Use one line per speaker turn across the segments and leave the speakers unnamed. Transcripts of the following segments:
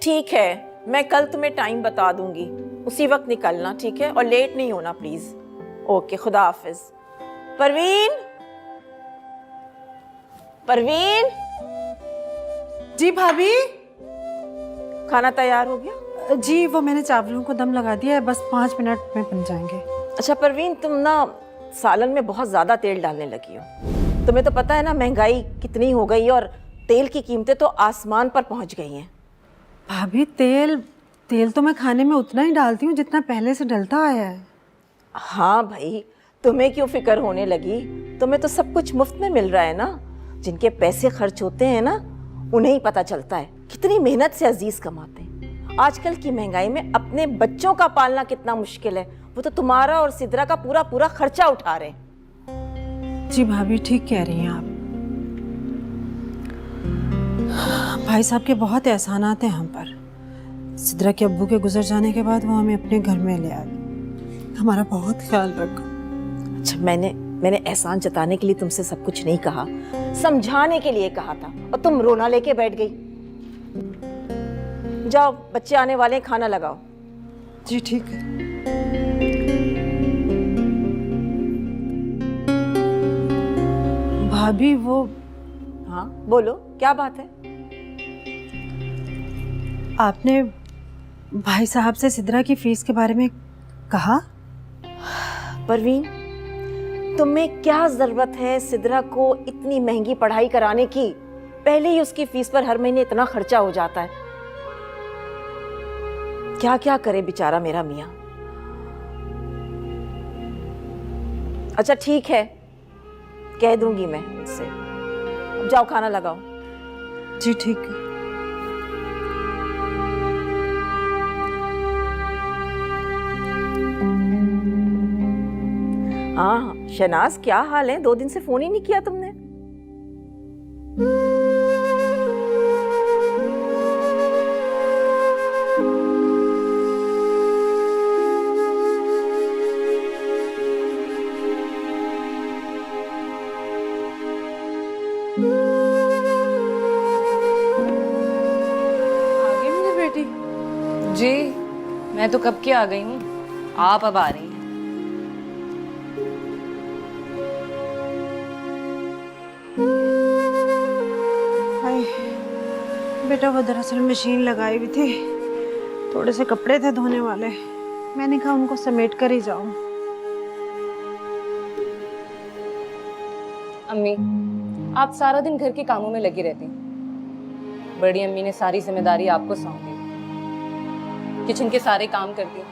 ठीक है, मैं कल तुम्हें टाइम बता दूंगी, उसी वक्त निकलना, ठीक है? और लेट नहीं होना प्लीज। ओके, खुदा हाफिज। परवीन, परवीन।
जी भाभी।
खाना तैयार हो गया?
जी वो मैंने चावलों को दम लगा दिया है, बस 5 मिनट में बन जाएंगे।
अच्छा परवीन, तुम ना सालन में बहुत ज्यादा तेल डालने लगी हो। तुम्हें तो पता है ना महंगाई कितनी हो गई है और तेल की कीमतें तो आसमान पर पहुंच गई हैं।
भाभी तेल तो मैं खाने में उतना ही डालती हूँ जितना पहले से डलता आया है।
हाँ भाई, तुम्हें क्यों फिक्र होने लगी? तुम्हें तो सब कुछ मुफ्त में मिल रहा है ना। जिनके पैसे खर्च होते हैं ना, उन्हें ही पता चलता है कितनी मेहनत से अजीज कमाते हैं। आजकल की महंगाई में अपने बच्चों का पालना कितना मुश्किल है, वो तो तुम्हारा और सिद्रा का पूरा पूरा खर्चा उठा रहे हैं।
जी भाभी ठीक कह रही हैं आप। भाई साहब के बहुत एहसानात हैं हम पर। सिद्रा के अब्बू के गुजर जाने के बाद वो हमें अपने घर में ले आए, हमारा बहुत ख्याल रखा।
अच्छा, मैंने एहसान जताने के लिए तुमसे सब कुछ नहीं कहा, समझाने के लिए कहा था और तुम रोना लेके बैठ गई। जाओ, बच्चे आने वाले हैं, खाना लगाओ।
जी ठीक है। भाभी वो,
हाँ बोलो, क्या बात है?
आपने भाई साहब से सिद्रा की फीस के बारे में कहा?
परवीन, तुम्हें क्या जरूरत है सिद्रा को इतनी महंगी पढ़ाई कराने की? पहले ही उसकी फीस पर हर महीने इतना खर्चा हो जाता है। क्या क्या करे बेचारा मेरा मियां। अच्छा ठीक है, कह दूंगी मैं उससे। अब जाओ खाना लगाओ।
जी ठीक है।
हाँ शहनाज, क्या हाल है? 2 दिन से फोन ही नहीं किया तुमने।
आ गई मेरी बेटी?
जी, मैं तो कब की आ गई हूँ, आप अब आ रही हैं।
हाय बेटा, वो दरअसल मशीन लगाई हुई थी, थोड़े से कपड़े थे धोने वाले, मैंने कहा उनको समेट कर ही जाऊं।
अम्मी, आप सारा दिन घर के कामों में लगी रहती हैं। बड़ी अम्मी ने सारी जिम्मेदारी आपको सौंप दी, किचन के सारे काम करती हैं,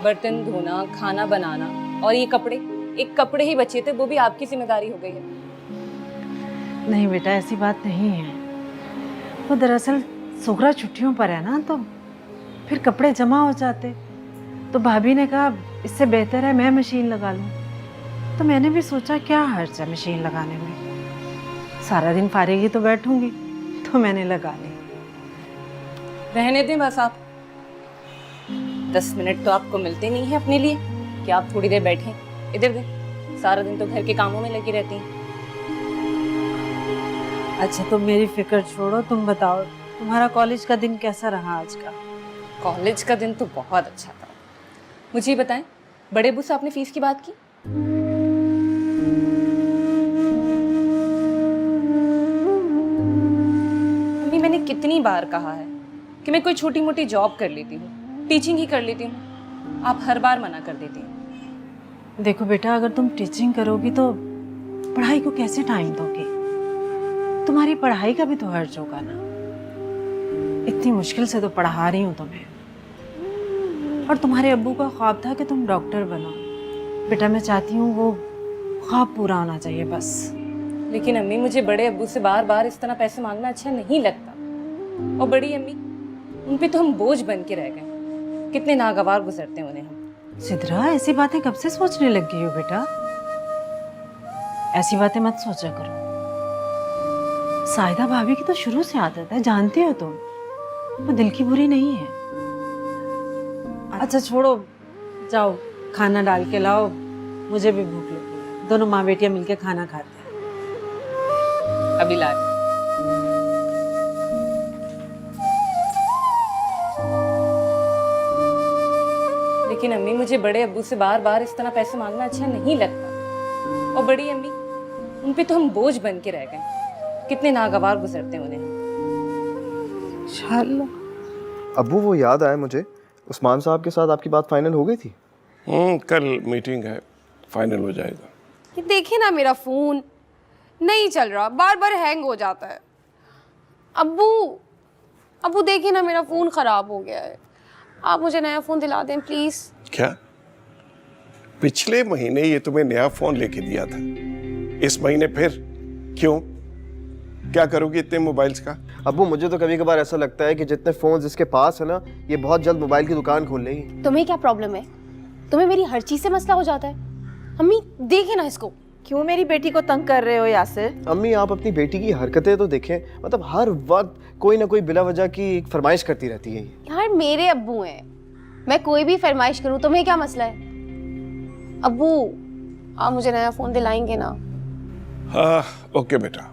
बर्तन धोना, खाना बनाना, और ये कपड़े, एक कपड़े ही बचे थे, वो भी आपकी जिम्मेदारी हो गई है।
नहीं बेटा, ऐसी बात नहीं है। वो दरअसल सुगरा छुट्टियों पर है ना, तो फिर कपड़े जमा हो जाते, तो भाभी ने कहा इससे बेहतर है मैं मशीन लगा लूं। तो मैंने भी सोचा क्या हर्ज है मशीन लगाने में, सारा दिन फारिग ही तो बैठूंगी, तो मैंने लगा ली।
रहने दें बस आप, 10 मिनट तो आपको मिलते नहीं है अपने लिए कि आप थोड़ी देर बैठें। इधर दें, सारा दिन तो घर के कामों में लगी रहती हैं।
अच्छा तुम मेरी फिक्र छोड़ो, तुम बताओ तुम्हारा कॉलेज का दिन कैसा रहा आज का?
कॉलेज का दिन तो बहुत अच्छा था। मुझे ये बताएं, बड़े अब्बू से आपने फीस की बात की? अम्मी, मैंने कितनी बार कहा है कि मैं कोई छोटी मोटी जॉब कर लेती हूँ, टीचिंग ही कर लेती हूँ, आप हर बार मना कर देती हैं।
देखो बेटा, अगर तुम टीचिंग करोगी तो पढ़ाई को कैसे टाइम दोगी? तुम्हारी पढ़ाई का भी तो हर्ज होगा ना। इतनी मुश्किल से तो पढ़ा रही हूँ तुम्हें, और तुम्हारे अब्बू का ख्वाब था कि तुम डॉक्टर बनो। बेटा मैं चाहती हूँ वो ख्वाब पूरा होना चाहिए बस।
लेकिन अम्मी, मुझे बड़े अब्बू से बार बार इस तरह पैसे मांगना अच्छा नहीं लगता। और बड़ी अम्मी, उन पे तो हम बोझ बन के रह गए, कितने नागवार गुजरते हैं उन्हें हम।
सिद्रा, ऐसी बातें कब से सोचने लग गई हो बेटा? ऐसी बातें मत सोचा करो। साहिदा भाभी की तो शुरू से आदत है, जानती हो तुम, वो दिल की बुरी नहीं है। अच्छा छोड़ो, जाओ खाना डाल के लाओ, मुझे भी भूख लगी है। दोनों माँ बेटियां मिलके खाना खाते हैं।
अभी ला रही। लेकिन अम्मी मुझे बड़े अब्बू से बार बार इस तरह पैसे मांगना अच्छा नहीं लगता। और बड़ी अम्मी, उन पे तो हम बोझ बन के रह गए। कितने नागवार गुजरते हैं उन्हें।
अब्बू वो याद आया मुझे, उस्मान साहब के साथ आपकी बात फाइनल हो गई थी?
कल मीटिंग है, फाइनल हो जाएगा।
ये देखिए ना, मेरा फ़ोन नहीं चल रहा, बार बार हैंग हो जाता है। अब्बू देखिए ना, मेरा फ़ोन ख़राब हो गया है। आप मुझे नया फ़ोन दिला दें प्लीज़।
क्या पिछले महीने ये तुम्हें नया फोन लेके दिया था, इस महीने फिर क्यों? क्या करोगे इतने मोबाइल्स का?
अब्बू मुझे तो कभी कभार ऐसा लगता है कि जितने फोन्स इसके पास है ना, ये बहुत जल्द मोबाइल की दुकान खोल लेगी।
तुम्हें क्या प्रॉब्लम है? तुम्हें मेरी हर चीज़ से मसला हो जाता है। अम्मी देखिए ना इसको।
क्यों मेरी बेटी को तंग कर रहे हो यासिर?
अम्मी आप अपनी बेटी की हरकतें तो देखें, मतलब हर वक्त कोई ना कोई बिला वजह की एक फरमाइश करती रहती है।
यार मेरे अब्बू हैं, मैं कोई भी फरमाइश करूं तुम्हें क्या मसला है? अब्बू आप मुझे नया फ़ोन दिलाएंगे ना?
हाँ ओके बेटा,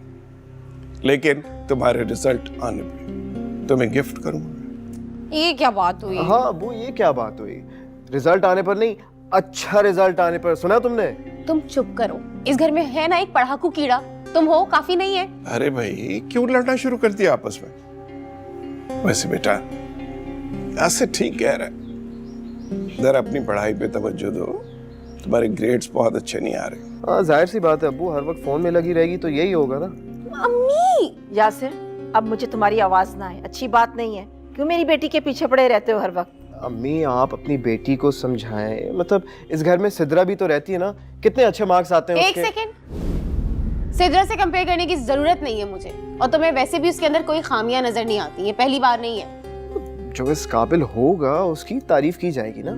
लेकिन तुम्हारे रिजल्ट आने पे तुम्हें गिफ्ट करूंगा।
ये क्या बात हुई?
हाँ अब्बू ये क्या बात हुई? रिजल्ट आने पर नहीं, अच्छा रिजल्ट आने पर। सुना तुमने?
तुम चुप करो। इस घर में है ना एक पढ़ाकू कीड़ा, तुम हो, काफी नहीं है?
अरे भाई क्यों लड़ना शुरू कर दिया आपस में? वैसे बेटा ऐसे ठीक कह रहा है, जरा अपनी पढ़ाई पे तवज्जो दो, तुम्हारे ग्रेड्स बहुत अच्छे नहीं आ रहे।
हाँ जाहिर सी बात है अब्बू, हर वक्त फोन में लगी रहेगी तो यही होगा ना।
अम्मी
यासिर, अब मुझे तुम्हारी आवाज ना आए, अच्छी बात नहीं है। क्यों मेरी बेटी के पीछे पड़े रहते हो हर वक्त?
अम्मी आप अपनी बेटी को समझाएं, मतलब इस घर में सिद्रा भी तो रहती है ना, कितने अच्छे मार्क्स आते हैं
एक
उसके।
सेकंड, सिद्रा से कंपेयर करने की जरूरत नहीं है मुझे, और तुम्हें वैसे भी उसके अंदर कोई खामियां नजर नहीं आती, ये पहली बार नहीं है।
जो इस काबिल होगा उसकी तारीफ की जाएगी ना।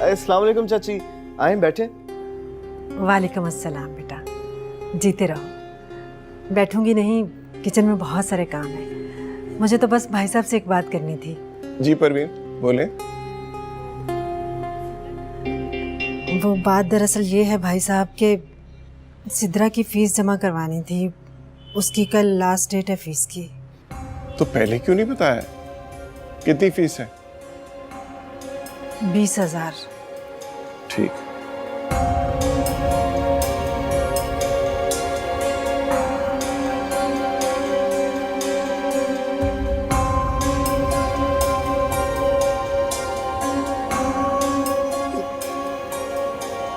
अस्सलाम वालेकुम चाची, आए बैठे।
वालेकुम अस्सलाम बेटा, जीते रहो। बैठूंगी नहीं, किचन में बहुत सारे काम है। मुझे तो बस भाई साहब से एक बात करनी थी।
जी परवीन बोले।
वो बात दरअसल ये है भाई साहब के सिद्रा की फीस जमा करवानी थी, उसकी कल लास्ट डेट है फीस की।
तो पहले क्यों नहीं बताया? कितनी फीस है?
20,000।
ठीक।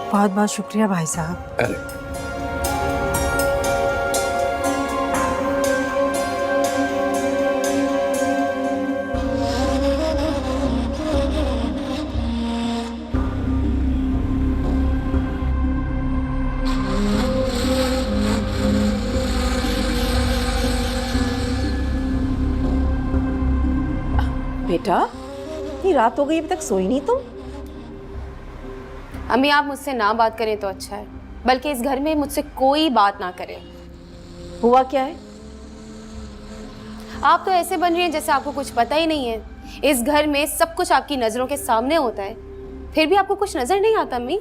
बहुत बहुत शुक्रिया भाई साहब।
अरे
बेटा इतनी रात हो गई, अभी तक सोई नहीं तुम?
अम्मी आप मुझसे ना बात करें तो अच्छा है, बल्कि इस घर में मुझसे कोई बात ना करें।
हुआ क्या है?
आप तो ऐसे बन रही हैं जैसे आपको कुछ पता ही नहीं है। इस घर में सब कुछ आपकी नजरों के सामने होता है, फिर भी आपको कुछ नजर नहीं आता। अम्मी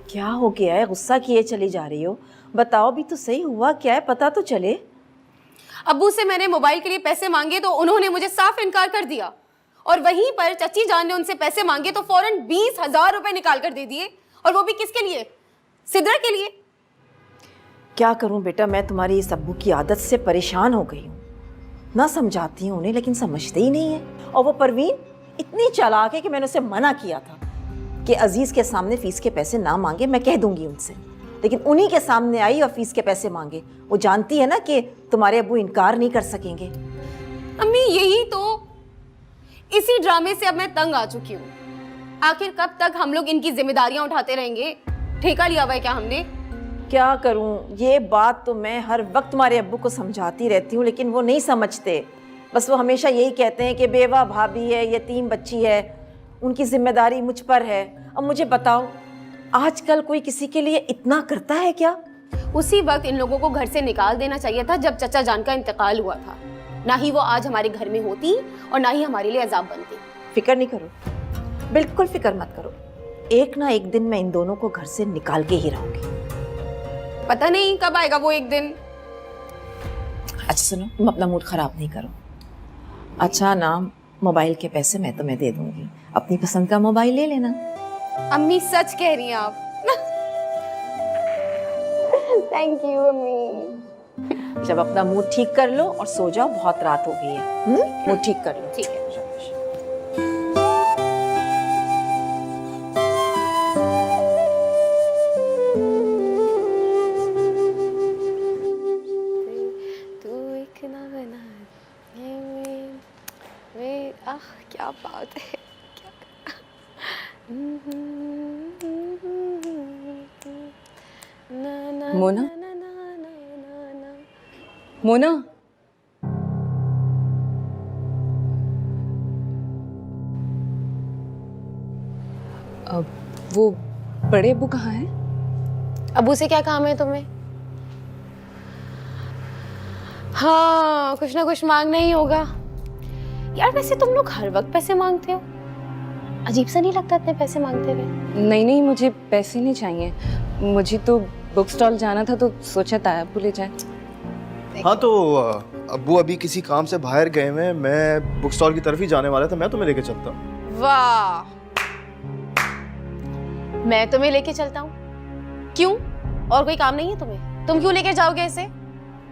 क्या हो गया है? गुस्सा किए चली जा रही हो? बताओ भी तो सही, हुआ क्या है, पता तो चले।
अब्बू से मैंने मोबाइल के लिए पैसे मांगे तो उन्होंने मुझे साफ इनकार कर दिया, और वहीं पर चची जान ने उनसे पैसे मांगे तो फौरन 20,000 रुपए निकाल कर दे दिए, और वो भी किसके लिए? सिद्रा के लिए।
क्या करूं बेटा, मैं तुम्हारी इस अब्बू की आदत से परेशान हो गई हूँ। ना समझाती हूँ उन्हें लेकिन समझते ही नहीं है। और वो परवीन इतनी चालाक है कि मैंने उसे मना किया था कि अजीज़ के सामने फ़ीस के पैसे ना मांगे, मैं कह दूंगी उनसे, लेकिन उन्हीं के सामने आई और फ़ीस के पैसे मांगे। वो जानती है ना कि तुम्हारे अब्बू इनकार नहीं कर सकेंगे।
अम्मी यही तो, इसी ड्रामे से अब मैं तंग आ चुकी हूँ। आखिर कब तक हम लोग इनकी जिम्मेदारियां उठाते रहेंगे? ठेका लिया हुआ है क्या हमने?
क्या करूं, ये बात तो मैं हर वक्त तुम्हारे अब्बू को समझाती रहती हूँ, लेकिन वो नहीं समझते। बस वो हमेशा यही कहते हैं कि बेवा भाभी है, यतीम बच्ची है, उनकी जिम्मेदारी मुझ पर है। अब मुझे बताओ, आजकल कोई किसी के लिए इतना करता है क्या?
उसी वक्त इन लोगों को घर से निकाल देना चाहिए था जब चचा जान का इंतकाल हुआ था। ना ही वो आज हमारे घर में होती और ना ही हमारे लिए अजाब बनती।
फिक्र नहीं करो, बिल्कुल फिक्र मत करो। एक ना एक दिन मैं इन दोनों को घर से निकाल के ही रहूंगी।
पता नहीं कब आएगा वो एक दिन।
अच्छा सुनो, तुम अपना मूड खराब नहीं करो। अच्छा ना, मोबाइल के पैसे मैं तुम्हें दे दूंगी, अपनी पसंद का मोबाइल ले लेना।
अम्मी सच कह रही हैं आप? थैंक यू अम्मी।
जब अपना मूड ठीक कर लो और सो जाओ, बहुत रात हो गई है। मूड ठीक कर लो।
ठीक है। क्या बात है,
मोना, मोना, अब वो बड़े अब्बू कहाँ हैं?
अब्बू से क्या काम है तुम्हें? हाँ, कुछ ना कुछ मांगना ही होगा। यार वैसे तुम लोग हर वक्त पैसे मांगते हो, अजीब सा नहीं लगता इतने पैसे मांगते हुए?
नहीं नहीं, मुझे पैसे नहीं चाहिए, मुझे तो बुक स्टॉल जाना था तो सोचा ताया अब्बू ले जाए।
हाँ तो अब्बू अभी किसी काम से बाहर गए हुए हैं, मैं बुक स्टॉल की तरफ ही जाने वाला था, मैं तुम्हें लेके चलता हूँ।
वाह, मैं तुम्हें लेके चलता हूँ? क्यों? और कोई काम नहीं है तुम्हें? तुम क्यों लेके जाओगे ऐसे?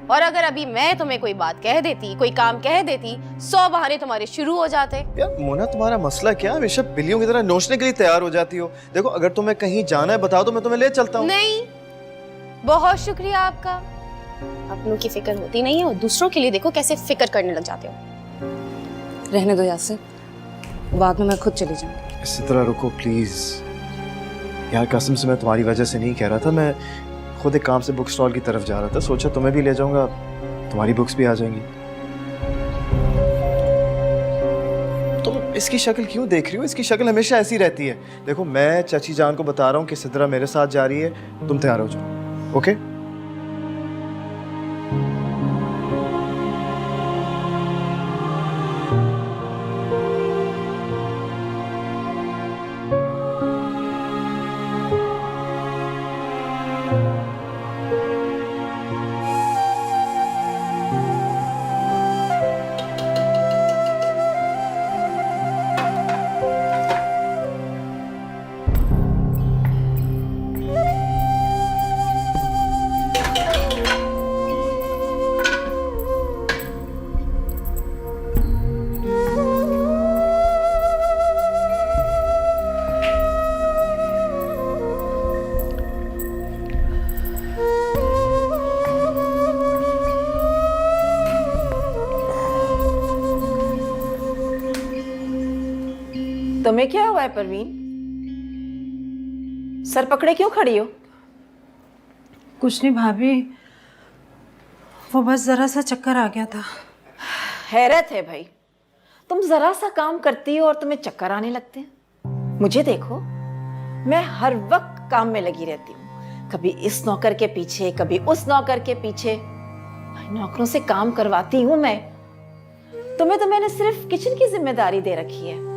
और अगर अभी मैं तुम्हें कोई बात कह देती, कोई काम कह देती, 100 बहाने तुम्हारे शुरू हो जाते।
यार मोना, तुम्हारा मसला क्या? हमेशा बिल्लियों की तरह नोचने के लिए तैयार हो जाती हो। देखो, अगर तुम्हें कहीं जाना है बता दो, मैं तुम्हें ले चलता हूँ।
नहीं, बहुत शुक्रिया आपका। अपनों की फिक्र होती नहीं है और दूसरों के लिए देखो कैसे फिक्र करने लग जाते हो।
रहने दो यासिर, बाद में मैं खुद चली जाऊंगी।
इसी तरह रुको प्लीज यार, कसम से मैं तुम्हारी वजह से नहीं कह रहा था, मैं खुद एक काम से बुक स्टॉल की तरफ जा रहा था, सोचा तुम्हें भी ले जाऊंगा, तुम्हारी बुक्स भी आ जाएंगी। तुम इसकी शक्ल क्यों देख रही हो? इसकी शक्ल हमेशा ऐसी रहती है। देखो, मैं चाची जान को बता रहा हूँ कि सिद्रा मेरे साथ जा रही है, तुम तैयार हो जाओ। ओके?
तुम्हें क्या हुआ है परवीन? सर पकड़े क्यों खड़ी हो?
कुछ नहीं भाभी, वो बस जरा सा चक्कर आ गया था।
हैरत है भाई, तुम जरा सा काम करती हो और तुम्हें चक्कर आने लगते हैं। मुझे देखो, मैं हर वक्त काम में लगी रहती हूँ, कभी इस नौकर के पीछे, कभी उस नौकर के पीछे। नौकरों से काम करवाती हूँ मैं। तुम्हें तो मैंने सिर्फ किचन की जिम्मेदारी दे रखी है।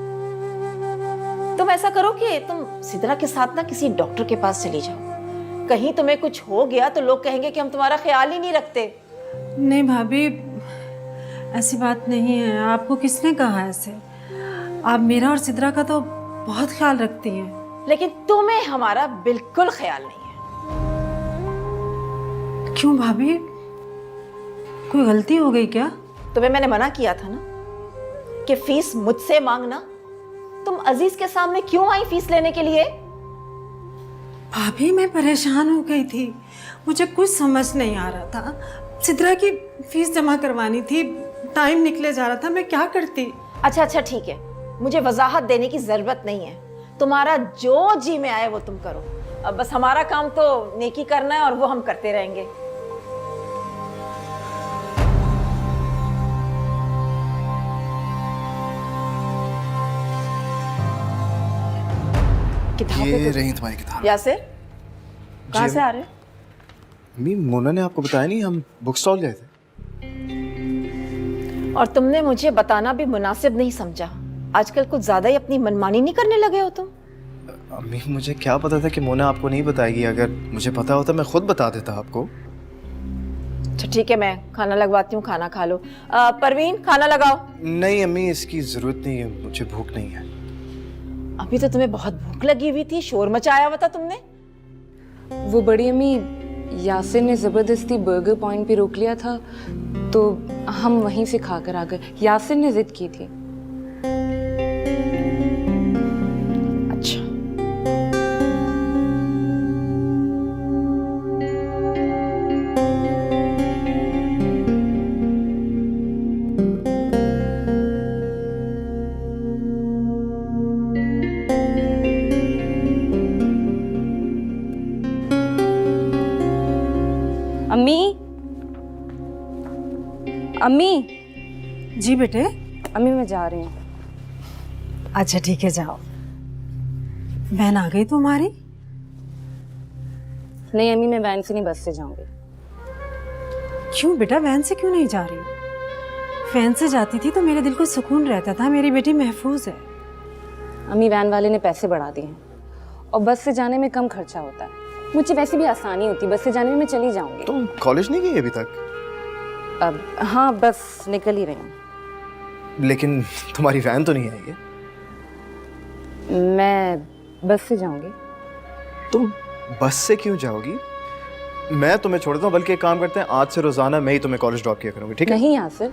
तुम ऐसा करो कि तुम सिद्रा के साथ ना किसी डॉक्टर के पास चली जाओ। कहीं तुम्हें कुछ हो गया तो लोग कहेंगे कि हम तुम्हारा ख्याल ही नहीं रखते।
नहीं भाभी, ऐसी बात नहीं है। आपको किसने कहा ऐसे? आप मेरा और सिद्रा का तो बहुत ख्याल रखती हैं।
लेकिन तुम्हें हमारा बिल्कुल ख्याल नहीं है।
क्यों भाभी, कोई गलती हो गई क्या?
तुम्हें मैंने मना किया था ना कि फीस मुझसे मांगना। तुम अजीज के सामने क्यों आई फीस लेने के लिए?
भाभी मैं परेशान हो गई थी, मुझे कुछ समझ नहीं आ रहा था। सिद्रा की फीस जमा करवानी थी, टाइम निकले जा रहा था, मैं क्या करती?
अच्छा ठीक है, मुझे वजाहत देने की जरूरत नहीं है। तुम्हारा जो जी में आए वो तुम करो। अब बस हमारा काम तो नेकी करना है और वो हम करते रहेंगे।
ये रही तुम्हारी किताब।
यासिर, कहाँ से आ रहे हो?
अम्मी, मोना ने आपको बताया नहीं, हम बुक स्टॉल गए थे।
और तुमने मुझे बताना भी मुनासिब नहीं समझा। आजकल कुछ ज्यादा ही अपनी मनमानी नहीं करने लगे हो तुम।
अम्मी, मुझे क्या पता था कि मोना आपको नहीं बताएगी। अगर मुझे पता होता मैं खुद बता देता आपको।
अच्छा ठीक है, मैं खाना लगवाती हूँ, खाना खा लो। परवीन खाना लगाओ।
नहीं अम्मी, इसकी जरूरत नहीं है, मुझे भूख नहीं है।
अभी तो तुम्हें बहुत भूख लगी हुई थी, शोर मचाया हुआ था तुमने।
वो बड़ी अम्मी, यासिर ने जबरदस्ती बर्गर पॉइंट पे रोक लिया था तो हम वहीं से खाकर आ गए। यासिर ने जिद की थी।
अच्छा
अम्मी, अम्मी,
जी बेटे।
अम्मी मैं जा रही हूँ।
अच्छा ठीक है, जाओ। बहन आ गई तुम्हारी?
नहीं अम्मी, मैं वैन से नहीं बस से जाऊंगी।
क्यों बेटा, वैन से क्यों नहीं जा रही? वैन से जाती थी तो मेरे दिल को सुकून रहता था, मेरी बेटी महफूज है।
अम्मी वैन वाले ने पैसे बढ़ा दिए हैं और बस से जाने में कम खर्चा होता है। मुझे वैसे भी आसानी होती, बस से जाने में मैं चली जाऊंगी।
तुम कॉलेज नहीं गई अभी तक?
अब हाँ, बस निकल ही रही हूँ।
लेकिन तुम्हारी वैन तो नहीं आई है।
मैं बस से जाऊंगी।
तुम बस से क्यों जाओगी? मैं तुम्हें छोड़ देता हूँ, बल्कि एक काम करते हैं, आज से रोजाना मैं ही तुम्हें कॉलेज ड्रॉप किया करूंगी, ठीक है?
नहीं यासिर,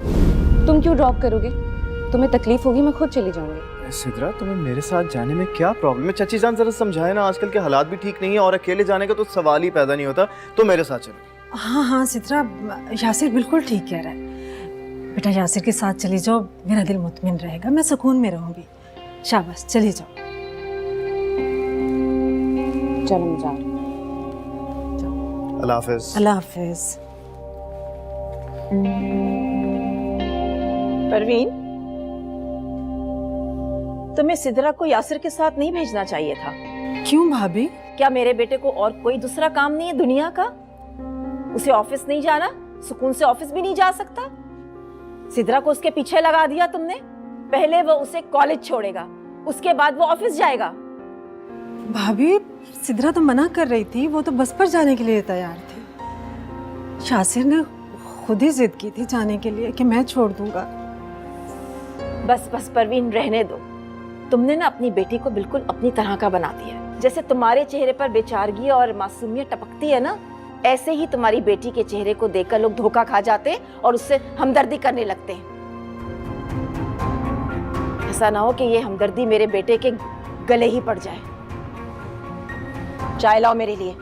तुम क्यों ड्रॉप करोगे? तुम्हें तकलीफ होगी, मैं खुद चली जाऊंगी।
सिद्रा, तुम्हें मेरे साथ जाने में क्या प्रॉब्लम है? चाची जान जरा समझाए ना, आजकल के हालात भी ठीक नहीं है और अकेले जाने का तो सवाल ही पैदा नहीं होता। तो मेरे साथ चलो।
हाँ हाँ सिद्रा, यासिर बिल्कुल ठीक कह रहा है। बेटा यासिर के साथ चली जाओ, मेरा दिल मुतमिन रहेगा, मैं सुकून में रहूंगी। शाबाश, चली जाओ।
चलो मैं जा रही हूँ।
अल्लाह हाफिज।
अल्लाह हाफिज।
परवीन, तुम्हें सिद्रा को यासिर के साथ नहीं भेजना चाहिए था।
क्यों भाभी?
क्या मेरे बेटे को और कोई दूसरा काम नहीं है दुनिया का? उसे ऑफिस नहीं जाना, सुकून से ऑफिस भी नहीं जा सकता? सिद्रा को उसके पीछे लगा दिया तुमने। पहले वो उसे कॉलेज छोड़ेगा, उसके बाद वो ऑफिस जाएगा।
भाभी, सिद्रा तो मना कर रही थी, वो तो बस पर जाने के लिए तैयार थी। यासिर ने खुद ही जिद की थी जाने के लिए कि मैं छोड़ दूंगा।
बस बस परवीन, रहने दो। तुमने ना अपनी बेटी को बिल्कुल अपनी तरह का बना दिया है। जैसे तुम्हारे चेहरे पर बेचारगी और मासूमियत टपकती है ना, ऐसे ही तुम्हारी बेटी के चेहरे को देखकर लोग धोखा खा जाते हैं और उससे हमदर्दी करने लगते हैं। ऐसा ना हो कि ये हमदर्दी मेरे बेटे के गले ही पड़ जाए। चाय लाओ मेरे लिए।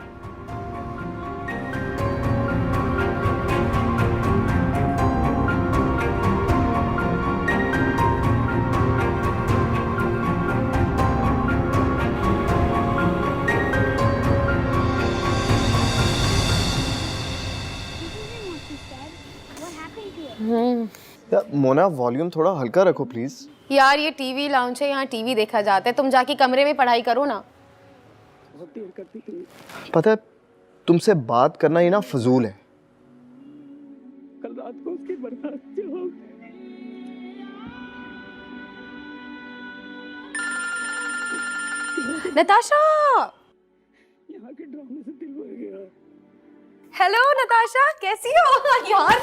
यार मोना, वॉल्यूम थोड़ा हल्का रखो प्लीज।
यार ये टीवी लाउंज है, यहाँ टीवी देखा जाता है, तुम जाके कमरे में पढ़ाई करो ना।
पता है, तुमसे बात करना ही ना फजूल है।
कल रात को उसकी बर्बाद हो
नताशा,
यहाँ के ड्रामे से दिल भर गया।
हेलो नताशा, कैसी हो? यार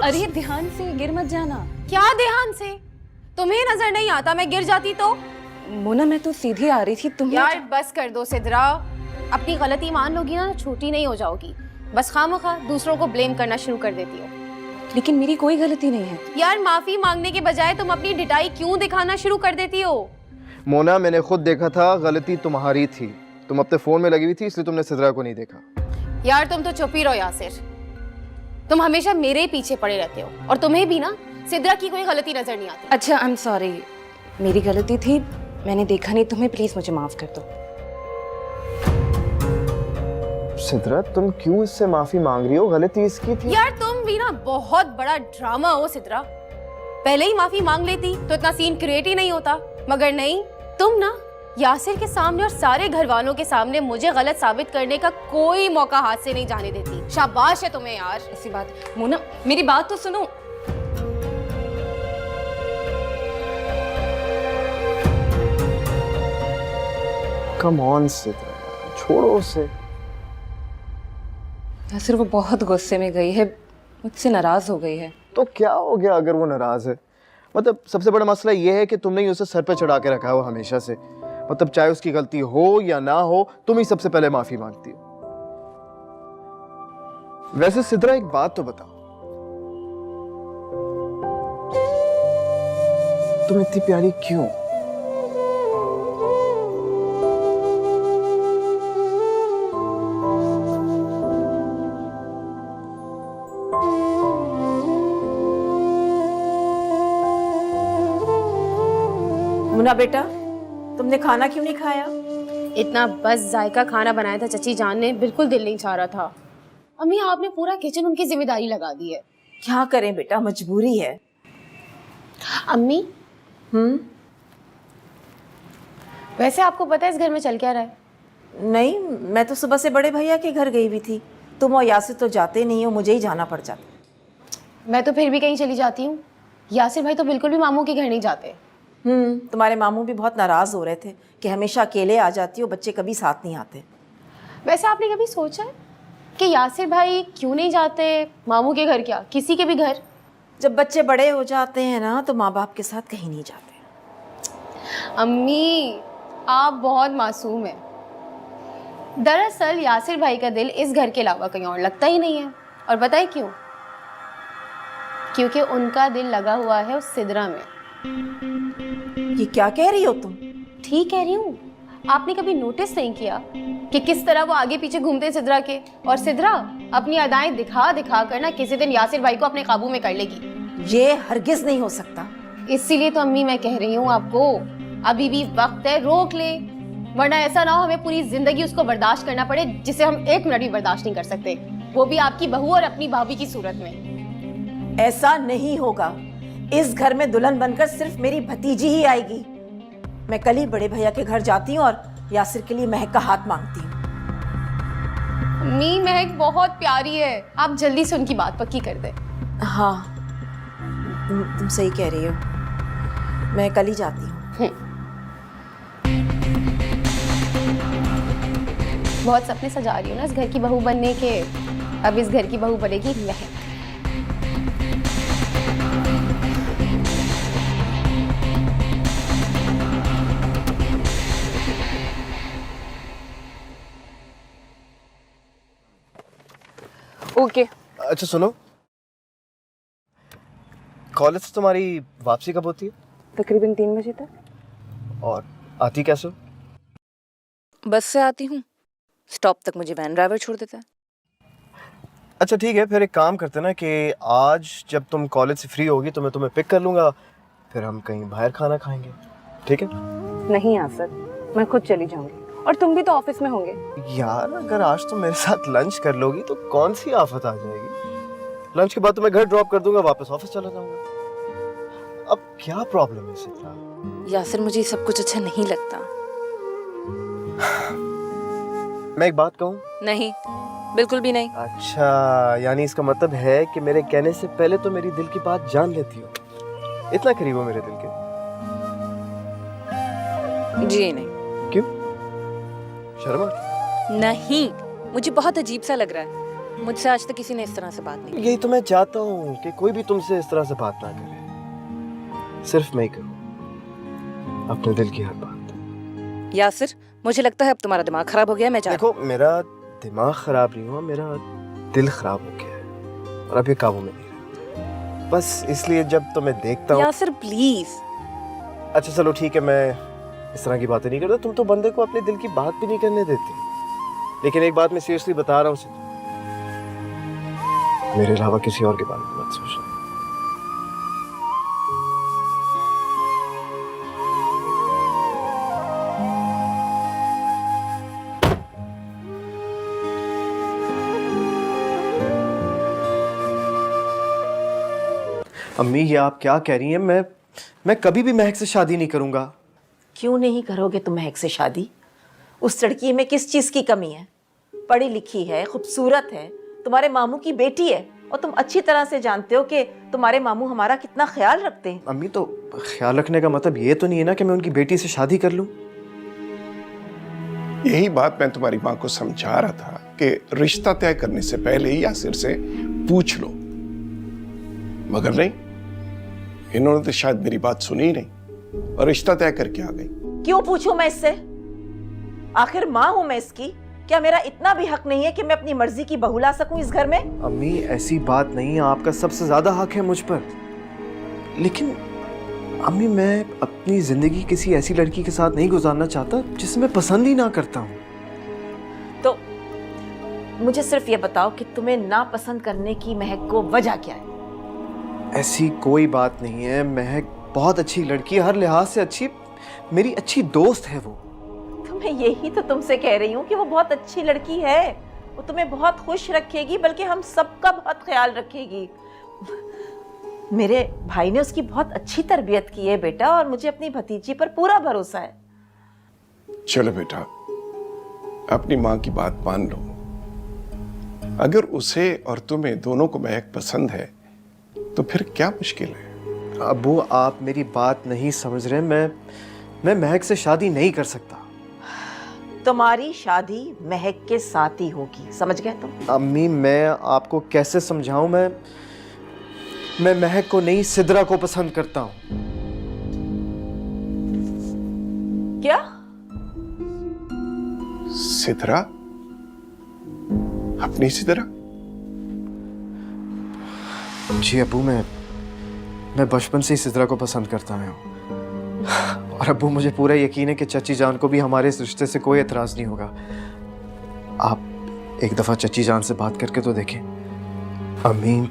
अरे ध्यान से, गिर मत जाना।
क्या ध्यान से? तुम्हें नजर नहीं आता मैं गिर जाती तो?
मोना मैं तो सीधी आ रही थी, तुम
यार बस कर दो सिद्रा, अपनी गलती मान लोगी ना, छोटी नहीं हो जाओगी। बस खामखा दूसरों को ब्लेम करना शुरू कर देती हो।
लेकिन मेरी कोई गलती नहीं है।
यार माफी मांगने के बजाय तुम अपनी डिटाई क्यों दिखाना शुरू कर देती हो?
मोना, मैंने खुद देखा था, गलती तुम्हारी थी। तुम अपने फोन में लगी हुई थी, इसलिए तुमने सिद्रा को नहीं देखा।
यार तुम तो चुप ही रहो यासिर, तुम हमेशा मेरे ही पीछे पड़े रहते हो और तुम्हें भी ना सिद्रा की कोई गलती नजर नहीं आती।
अच्छा आई एम सॉरी, मेरी गलती थी, मैंने देखा नहीं तुम्हें, प्लीज मुझे माफ कर दो।
सिद्रा, तुम क्यों इससे माफी मांग रही हो? गलती इसकी थी।
यार तुम भी ना बहुत बड़ा ड्रामा हो सिद्रा, पहले ही माफी मांग लेती तो इतना सीन क्रिएट ही नहीं होता, मगर नहीं, तुम ना यासिर के सामने और सारे घर वालों के सामने मुझे गलत साबित करने का कोई मौका हाथ से नहीं जाने देती। शाबाश है तुम्हें यार।
ऐसी बात, मोना मेरी बात तो सुनो।
कम ऑन सिद्रा, छोड़ो उसे।
यासिर वो बहुत गुस्से में गई है, मुझसे नाराज हो गई है।
तो क्या हो गया अगर वो नाराज है? मतलब सबसे बड़ा मसला ये है कि तुमने ही उसे सर पे चढ़ा के रखा है वो हमेशा से। मतलब चाहे उसकी गलती हो या ना हो, तुम ही सबसे पहले माफी मांगती हो। वैसे सिद्रा, एक बात तो बताओ, तुम इतनी प्यारी क्यों?
मुन्ना बेटा, तुमने खाना क्यों नहीं खाया?
इतना बस जायका खाना बनाया था चची जान ने, बिल्कुल दिल नहीं चाह रहा था। अम्मी आपने पूरा किचन उनकी जिम्मेदारी लगा दी है।
क्या करें बेटा, मजबूरी है।
अम्मी वैसे आपको पता है इस घर में चल क्या रहा है?
नहीं, मैं तो सुबह से बड़े भैया के घर गई हुई थी। तुम और यासिर तो जाते नहीं हो, मुझे ही जाना पड़ जाता।
मैं तो फिर भी कहीं चली जाती हूँ। यासिर भाई तो बिल्कुल भी मामू के घर नहीं जाते।
तुम्हारे मामू भी बहुत नाराज हो रहे थे कि हमेशा अकेले आ जाती हो, बच्चे कभी साथ नहीं आते।
वैसे आपने कभी सोचा है कि यासिर भाई क्यों नहीं जाते मामू के घर, क्या किसी के भी घर?
जब बच्चे बड़े हो जाते हैं ना तो माँ बाप के साथ कहीं नहीं जाते।
अम्मी आप बहुत मासूम हैं। दरअसल यासिर भाई का दिल इस घर के अलावा कहीं और लगता ही नहीं है। और बताए क्यों? क्योंकि उनका दिल लगा हुआ है उस सिदरा में।
ये क्या कह रही हो तुम?
ठीक कह रही हूँ। आपने कभी नोटिस नहीं किया कि किस तरह वो आगे पीछे घूमते हैं सिदरा के, और सिदरा अपनी अदाएं दिखा दिखा कर ना किसी दिन यासिर भाई को अपने काबू में कर लेगी।
ये हरगिज नहीं हो सकता।
इसीलिए तो अम्मी मैं कह रही हूँ आपको, अभी भी वक्त है, रोक ले, वरना ऐसा ना हो हमें पूरी जिंदगी उसको बर्दाश्त करना पड़े जिसे हम एक मिनट भी बर्दाश्त नहीं कर सकते, वो भी आपकी बहू और अपनी भाभी की सूरत में।
ऐसा नहीं होगा। इस घर में दुल्हन बनकर सिर्फ मेरी भतीजी ही आएगी। मैं कल ही बड़े भैया के घर जाती हूँ और यासिर के लिए महक का हाथ मांगती हूँ।
अम्मी महक बहुत प्यारी है, आप जल्दी से उनकी बात पक्की कर दे।
हाँ, तुम सही कह रही हो, मैं कल ही जाती हूँ।
बहुत सपने सजा रही हो ना इस घर की बहू बनने के। अब इस घर की बहू बनेगी महक।
ओके।
अच्छा सुनो, कॉलेज से तुम्हारी वापसी कब होती है?
तकरीबन 3 बजे तक।
और आती कैसे हो?
बस से आती हूँ, स्टॉप तक मुझे वैन ड्राइवर छोड़ देता है।
अच्छा ठीक है, फिर एक काम करते ना कि आज जब तुम कॉलेज से फ्री होगी तो मैं तुम्हें पिक कर लूँगा, फिर हम कहीं बाहर खाना खाएंगे, ठीक है?
नहीं यासर, मैं खुद चली जाऊंगी, और तुम भी तो ऑफिस में होंगे।
यार अगर आज तुम मेरे साथ लंच कर लोगी तो कौन सी आफत आ जाएगी? लंच के बाद तो मैं घर ड्रॉप कर दूंगा, वापस ऑफिस चला जाऊंगा। अब क्या प्रॉब्लम है सिद्रा?
यासर मुझे सब कुछ अच्छा नहीं लगता।
मैं एक बात कहूँ?
नहीं, बिल्कुल भी नहीं।
अच्छा, यानी इसका मतलब है कि मेरे कहने से पहले तो मेरी दिल की बात जान लेती हो। इतना करीब हो मेरे दिल के?
जी नहीं।
क्यों? शर्म आती?
नहीं, मुझे बहुत अजीब सा लग रहा है। मुझसे आज तक किसी ने इस तरह से बात नहीं की।
यही तो मैं चाहता हूँ कि कोई भी तुमसे इस तरह से बात ना करे, सिर्फ मैं ही करूँ अपने दिल की हर बात।
यासिर, मुझे लगता है अब तुम्हारा दिमाग खराब हो गया। मैं
देखो, मेरा दिमाग खराब नहीं हुआ, मेरा दिल खराब हो गया है और अब ये काबू में नहीं रहा। बस इसलिए जब तो मैं देखता हूँ।
यासिर प्लीज।
अच्छा चलो ठीक है, मैं इस तरह की बातें नहीं करता। तुम तो बंदे को अपने दिल की बात भी नहीं करने देते। लेकिन एक बात मैं सीरियसली बता रहा हूँ, मेरे अलावा किसी और के बारे में मत सोचना। अम्मी, ये आप क्या कह रही हैं? मैं कभी भी महक से शादी नहीं करूंगा।
क्यों नहीं करोगे तुम महक से शादी? उस लड़की में किस चीज की कमी है? पढ़ी लिखी है, खूबसूरत है, तुम्हारे मामू की बेटी है, और तुम अच्छी तरह से जानते हो कि तुम्हारे मामू हमारा कितना ख्याल रखते हैं।
अम्मी, तो ख्याल रखने का मतलब ये तो नहीं है ना कि मैं उनकी बेटी से शादी कर लूं।
यही बात मैं तुम्हारी माँ को समझा रहा था कि रिश्ता तय करने से पहले ही यासिर से पूछ लो मगर नहीं, इन्होंने तो शायद मेरी बात सुनी ही नहीं और रिश्ता तय करके आ गई।
क्यों पूछूं मैं इससे? आखिर माँ हूं मैं इसकी। क्या मेरा इतना भी हक नहीं है कि मैं अपनी मर्जी की बहू ला सकूं इस घर में?
अम्मी ऐसी बात नहीं है, आपका सबसे ज्यादा हक है मुझ पर। लेकिन अम्मी मैं अपनी जिंदगी किसी ऐसी लड़की के साथ नहीं गुजारना चाहता जिसे मैं पसंद ही ना करता हूँ।
तो मुझे सिर्फ ये बताओ कि तुम्हें नापसंद करने की महक को वजह क्या है?
ऐसी कोई बात नहीं है, महक बहुत अच्छी लड़की है, हर लिहाज से अच्छी, मेरी अच्छी दोस्त है वो।
तो मैं यही तो तुमसे कह रही हूँ कि वो बहुत अच्छी लड़की है। वो तुम्हें बहुत खुश रखेगी, बल्कि हम सबका बहुत ख्याल रखेगी। मेरे भाई ने उसकी बहुत अच्छी तरबियत की है बेटा, और मुझे अपनी भतीजी पर पूरा भरोसा है।
चलो बेटा, अपनी माँ की बात मान लो। अगर उसे और तुम्हें दोनों को महक पसंद है तो फिर क्या मुश्किल है?
अबू आप मेरी बात नहीं समझ रहे। मैं महक से शादी नहीं कर सकता।
तुम्हारी शादी महक के साथ ही होगी, समझ गए तुम?
अम्मी मैं आपको कैसे समझाऊं? मैं महक को नहीं, सिद्रा को पसंद करता हूं।
क्या?
सिद्रा? अपनी सिद्रा?
जी अबू, मैं बचपन से ही सिद्रा को पसंद करता आया हूँ। और अबू मुझे पूरा यकीन है कि चची जान को भी हमारे इस रिश्ते से कोई एतराज नहीं होगा। आप एक दफा चची जान से बात करके तो देखें। अम्मी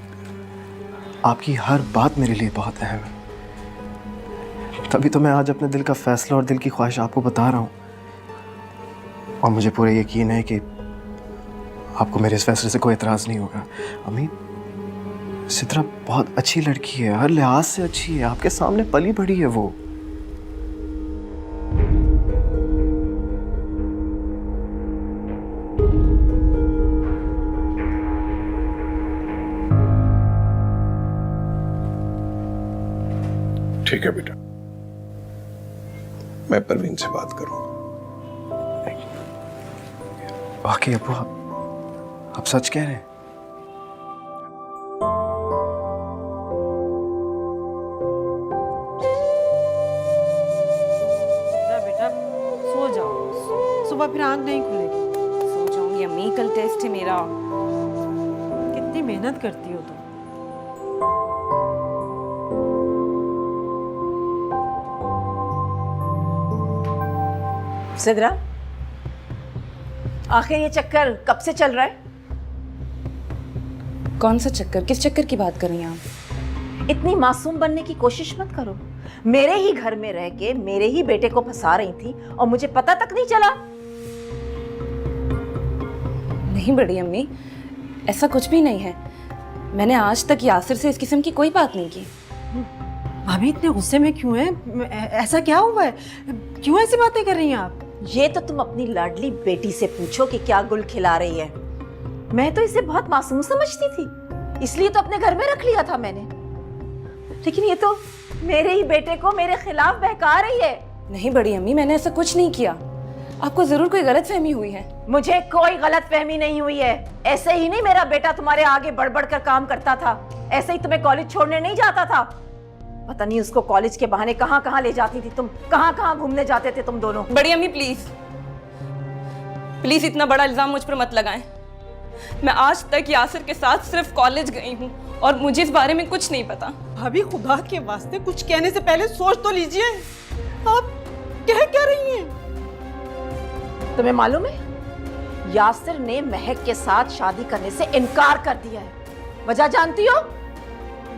आपकी हर बात मेरे लिए बहुत अहम है, तभी तो मैं आज अपने दिल का फैसला और दिल की ख्वाहिश आपको बता रहा हूँ। और मुझे पूरा यकीन है कि आपको मेरे इस फैसले से कोई एतराज नहीं होगा। अम्मी सिद्रा बहुत अच्छी लड़की है, हर लिहाज से अच्छी है, आपके सामने पली बड़ी है वो।
ठीक है बेटा, मैं परवीन से बात करूंगा।
वाकई अब्बू आप सच कह रहे हैं?
बेटा सो जाओ, सुबह फिर आंख नहीं खुलेगी।
सो जाऊंगी अम्मी, कल टेस्ट है मेरा।
कितनी मेहनत करती हो तुम।
सिद्रा, आखिर ये चक्कर कब से चल रहा है?
कौन सा चक्कर? किस चक्कर की बात कर रही हैं आप?
इतनी मासूम बनने की कोशिश मत करो। मेरे ही घर में रह के मेरे ही बेटे को फंसा रही थी और मुझे पता तक नहीं चला।
नहीं बड़ी अम्मी, ऐसा कुछ भी नहीं है। मैंने आज तक यासिर से इस किस्म की कोई बात नहीं की।
भाभी इतने गुस्से में क्यों हैं? ऐसा क्या हुआ है? क्यों ऐसी बातें कर रही हैं आप?
ये तो तुम अपनी लाडली बेटी से पूछो कि क्या गुल खिला रही है। मैं तो इसे बहुत मासूम समझती थी, इसलिए तो अपने घर में रख लिया था मैंने। लेकिन ये तो मेरे ही बेटे को मेरे खिलाफ बहका रही है।
नहीं बड़ी अम्मी, मैंने ऐसा कुछ नहीं किया। आपको जरूर कोई गलतफहमी हुई है।
मुझे कोई गलतफहमी नहीं हुई है। ऐसे ही नहीं मेरा बेटा तुम्हारे आगे बढ़ कर काम करता था, ऐसे ही तुम्हें कॉलेज छोड़ने नहीं जाता था। पता नहीं उसको कॉलेज के बहाने कहाँ कहाँ ले जाती थी तुम, कहाँ कहाँ घूमने जाते थे तुम दोनों।
बड़ी अम्मी प्लीज प्लीज इतना बड़ा इल्जाम मुझ पर मत लगाएं। मैं आज तक यासिर के साथ सिर्फ कॉलेज गई हूँ और मुझे इस बारे में कुछ नहीं पता।
भाभी खुदा के वास्ते कुछ कहने से पहले सोच तो लीजिए। आप कह क्या रही हैं?
तुम्हें मालूम है, यासिर ने महक के साथ शादी करने से इनकार कर दिया है। वजह जानती हो?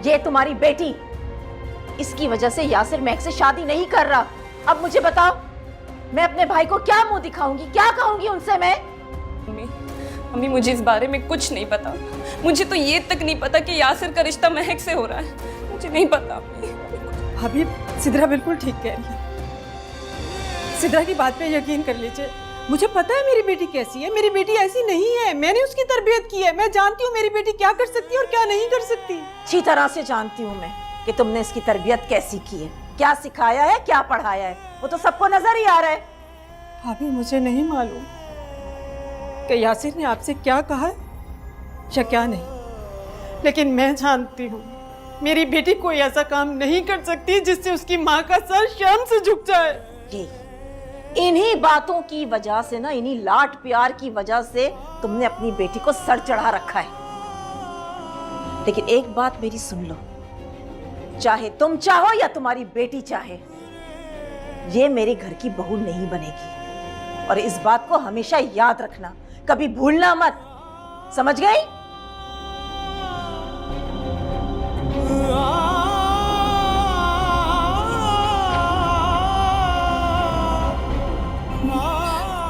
ये तुम्हारी बेटी, इसकी वजह से यासिर महक से शादी नहीं कर रहा। अब मुझे बताओ, मैं अपने भाई को क्या मुंह दिखाऊंगी, क्या कहूंगी उनसे मैं?
अम्मी मुझे इस बारे में कुछ नहीं पता। मुझे तो ये तक नहीं पता कि यासिर का रिश्ता महक से हो रहा है। मुझे नहीं पता अम्मी।
भाभी सिद्रा बिल्कुल ठीक कह रही है। सिद्रा की बात पे यकीन कर लीजिए। मुझे पता है मेरी बेटी कैसी है। मेरी बेटी ऐसी नहीं है। मैंने उसकी तरबियत की है। मैं जानती हूँ मेरी बेटी क्या कर सकती है और क्या नहीं कर सकती।
अच्छी तरह से जानती हूँ मैं कि तुमने इसकी तरबियत कैसी की है, क्या सिखाया है, क्या पढ़ाया है, वो तो सबको नजर ही आ रहा है।
भाभी मुझे नहीं मालूम कि यासिर ने आपसे क्या कहा है या क्या नहीं, लेकिन मैं जानती हूँ मेरी बेटी कोई ऐसा काम नहीं कर सकती जिससे उसकी माँ का सर शर्म से झुक जाए।
ये इन्हीं बातों की वजह से ना, इन्हीं लाड प्यार की वजह से तुमने अपनी बेटी को सर चढ़ा रखा है। लेकिन एक बात मेरी सुन लो, चाहे तुम चाहो या तुम्हारी बेटी चाहे, ये मेरे घर की बहू नहीं बनेगी। और इस बात को हमेशा याद रखना, कभी भूलना मत, समझ गई?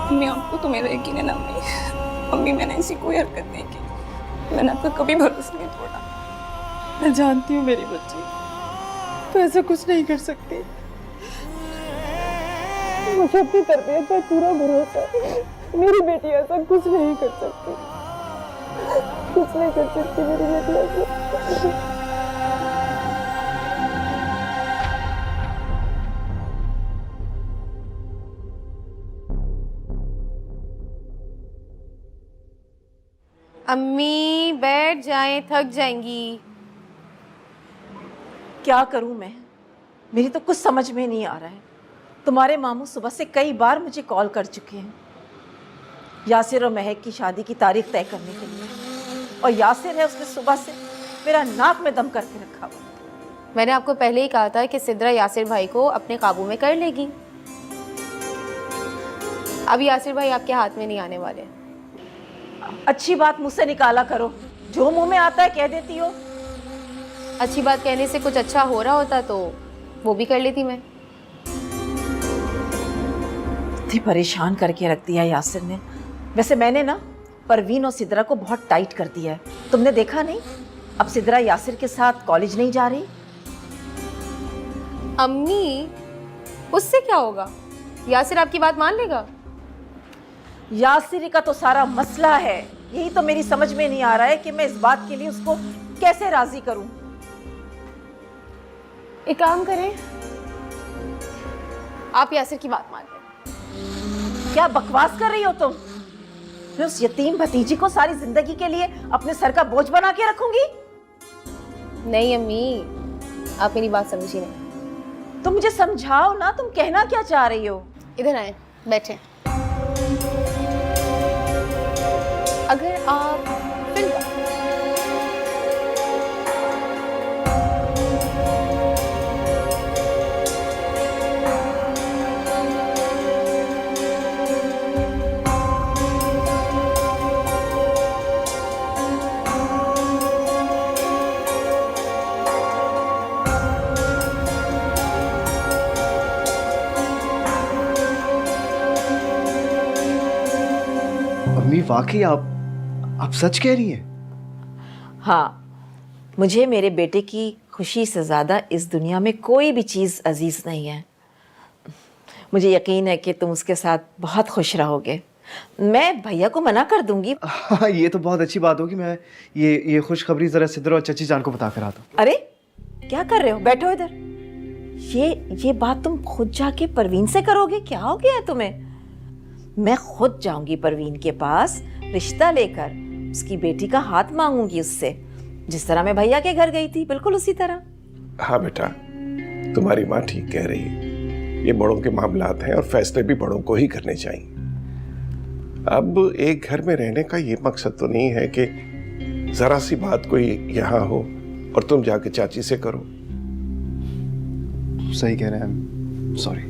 अम्मी, आपको तो मेरा यकीन है ना अम्मी? अम्मी, मैंने ऐसी कोई हरकत नहीं की, मैंने आपका कभी भरोसा नहीं तोड़ा।
मैं जानती हूँ मेरी बच्ची तो ऐसा कुछ नहीं कर सकती। मुझे अपनी तरबियत पर पूरा भरोसा है। मेरी बेटी ऐसा कुछ नहीं कर सकती, कुछ नहीं कर सकती मेरी बेटी ऐसा।
अम्मी बैठ जाएं, थक जाएंगी।
क्या करूं मैं, मेरी तो कुछ समझ में नहीं आ रहा है। तुम्हारे मामू सुबह से कई बार मुझे कॉल कर चुके हैं यासिर और महक की शादी की तारीख तय करने के लिए, और यासिर है उसने सुबह से मेरा नाक में दम करके रखा हुआ।
मैंने आपको पहले ही कहा था कि सिद्रा यासिर भाई को अपने काबू में कर लेगी। अब यासिर भाई आपके हाथ में नहीं आने वाले।
अच्छी बात मुझसे निकाला करो, जो मुंह में आता है कह देती हो।
अच्छी बात कहने से कुछ अच्छा हो रहा होता तो वो भी कर लेती मैं।
इतनी परेशान करके रख दिया यासिर ने। वैसे मैंने ना परवीन और सिद्रा को बहुत टाइट कर दिया है, तुमने देखा नहीं? अब सिद्रा यासिर के साथ कॉलेज नहीं जा रही।
अम्मी, उससे क्या होगा? यासिर आपकी बात मान लेगा।
यासिर का तो सारा मसला है, यही तो मेरी समझ में नहीं आ रहा है कि मैं इस बात के लिए उसको कैसे राजी करूं।
एक काम करें, आप यासिर की बात मान लें।
क्या बकवास कर रही हो तुम? मैं उस यतीम भतीजी को सारी जिंदगी के लिए अपने सर का बोझ बना के रखूंगी?
नहीं अम्मी, आप मेरी बात समझी नहीं।
तुम मुझे समझाओ ना, तुम कहना क्या चाह रही हो?
इधर आए, बैठे। अगर आप फिर
अम्मी, वाकई आप सच कह रही हैं?
हाँ, मुझे मेरे बेटे की खुशी से ज़्यादा इस दुनिया में कोई भी चीज़ अजीज़ नहीं है। मुझे यकीन है कि तुम उसके साथ बहुत खुश रहोगे। मैं भैया को मना कर दूंगी।
हाँ, ये तो बहुत अच्छी बात होगी। मैं ये खुशखबरी ज़रा सिद्रा और चची जान को बता कर आता हूँ।
अरे क्या कर रहे हो, बैठो इधर। ये बात तुम खुद जाके परवीन से करोगे? क्या हो गया है तुम्हें? मैं खुद जाऊंगी परवीन के पास, रिश्ता लेकर उसकी बेटी का हाथ मांगूंगी उससे, जिस तरह मैं भैया के घर गई थी, बिल्कुल उसी तरह।
हाँ बेटा, तुम्हारी माँ ठीक कह रही है। ये बड़ों के मामलात हैं और फैसले भी बड़ों को ही करने चाहिए। अब एक घर में रहने का ये मकसद तो नहीं है कि जरा सी बात कोई यहाँ हो और तुम जाके चाची से करो।
सही कह रहे हैं, सॉरी।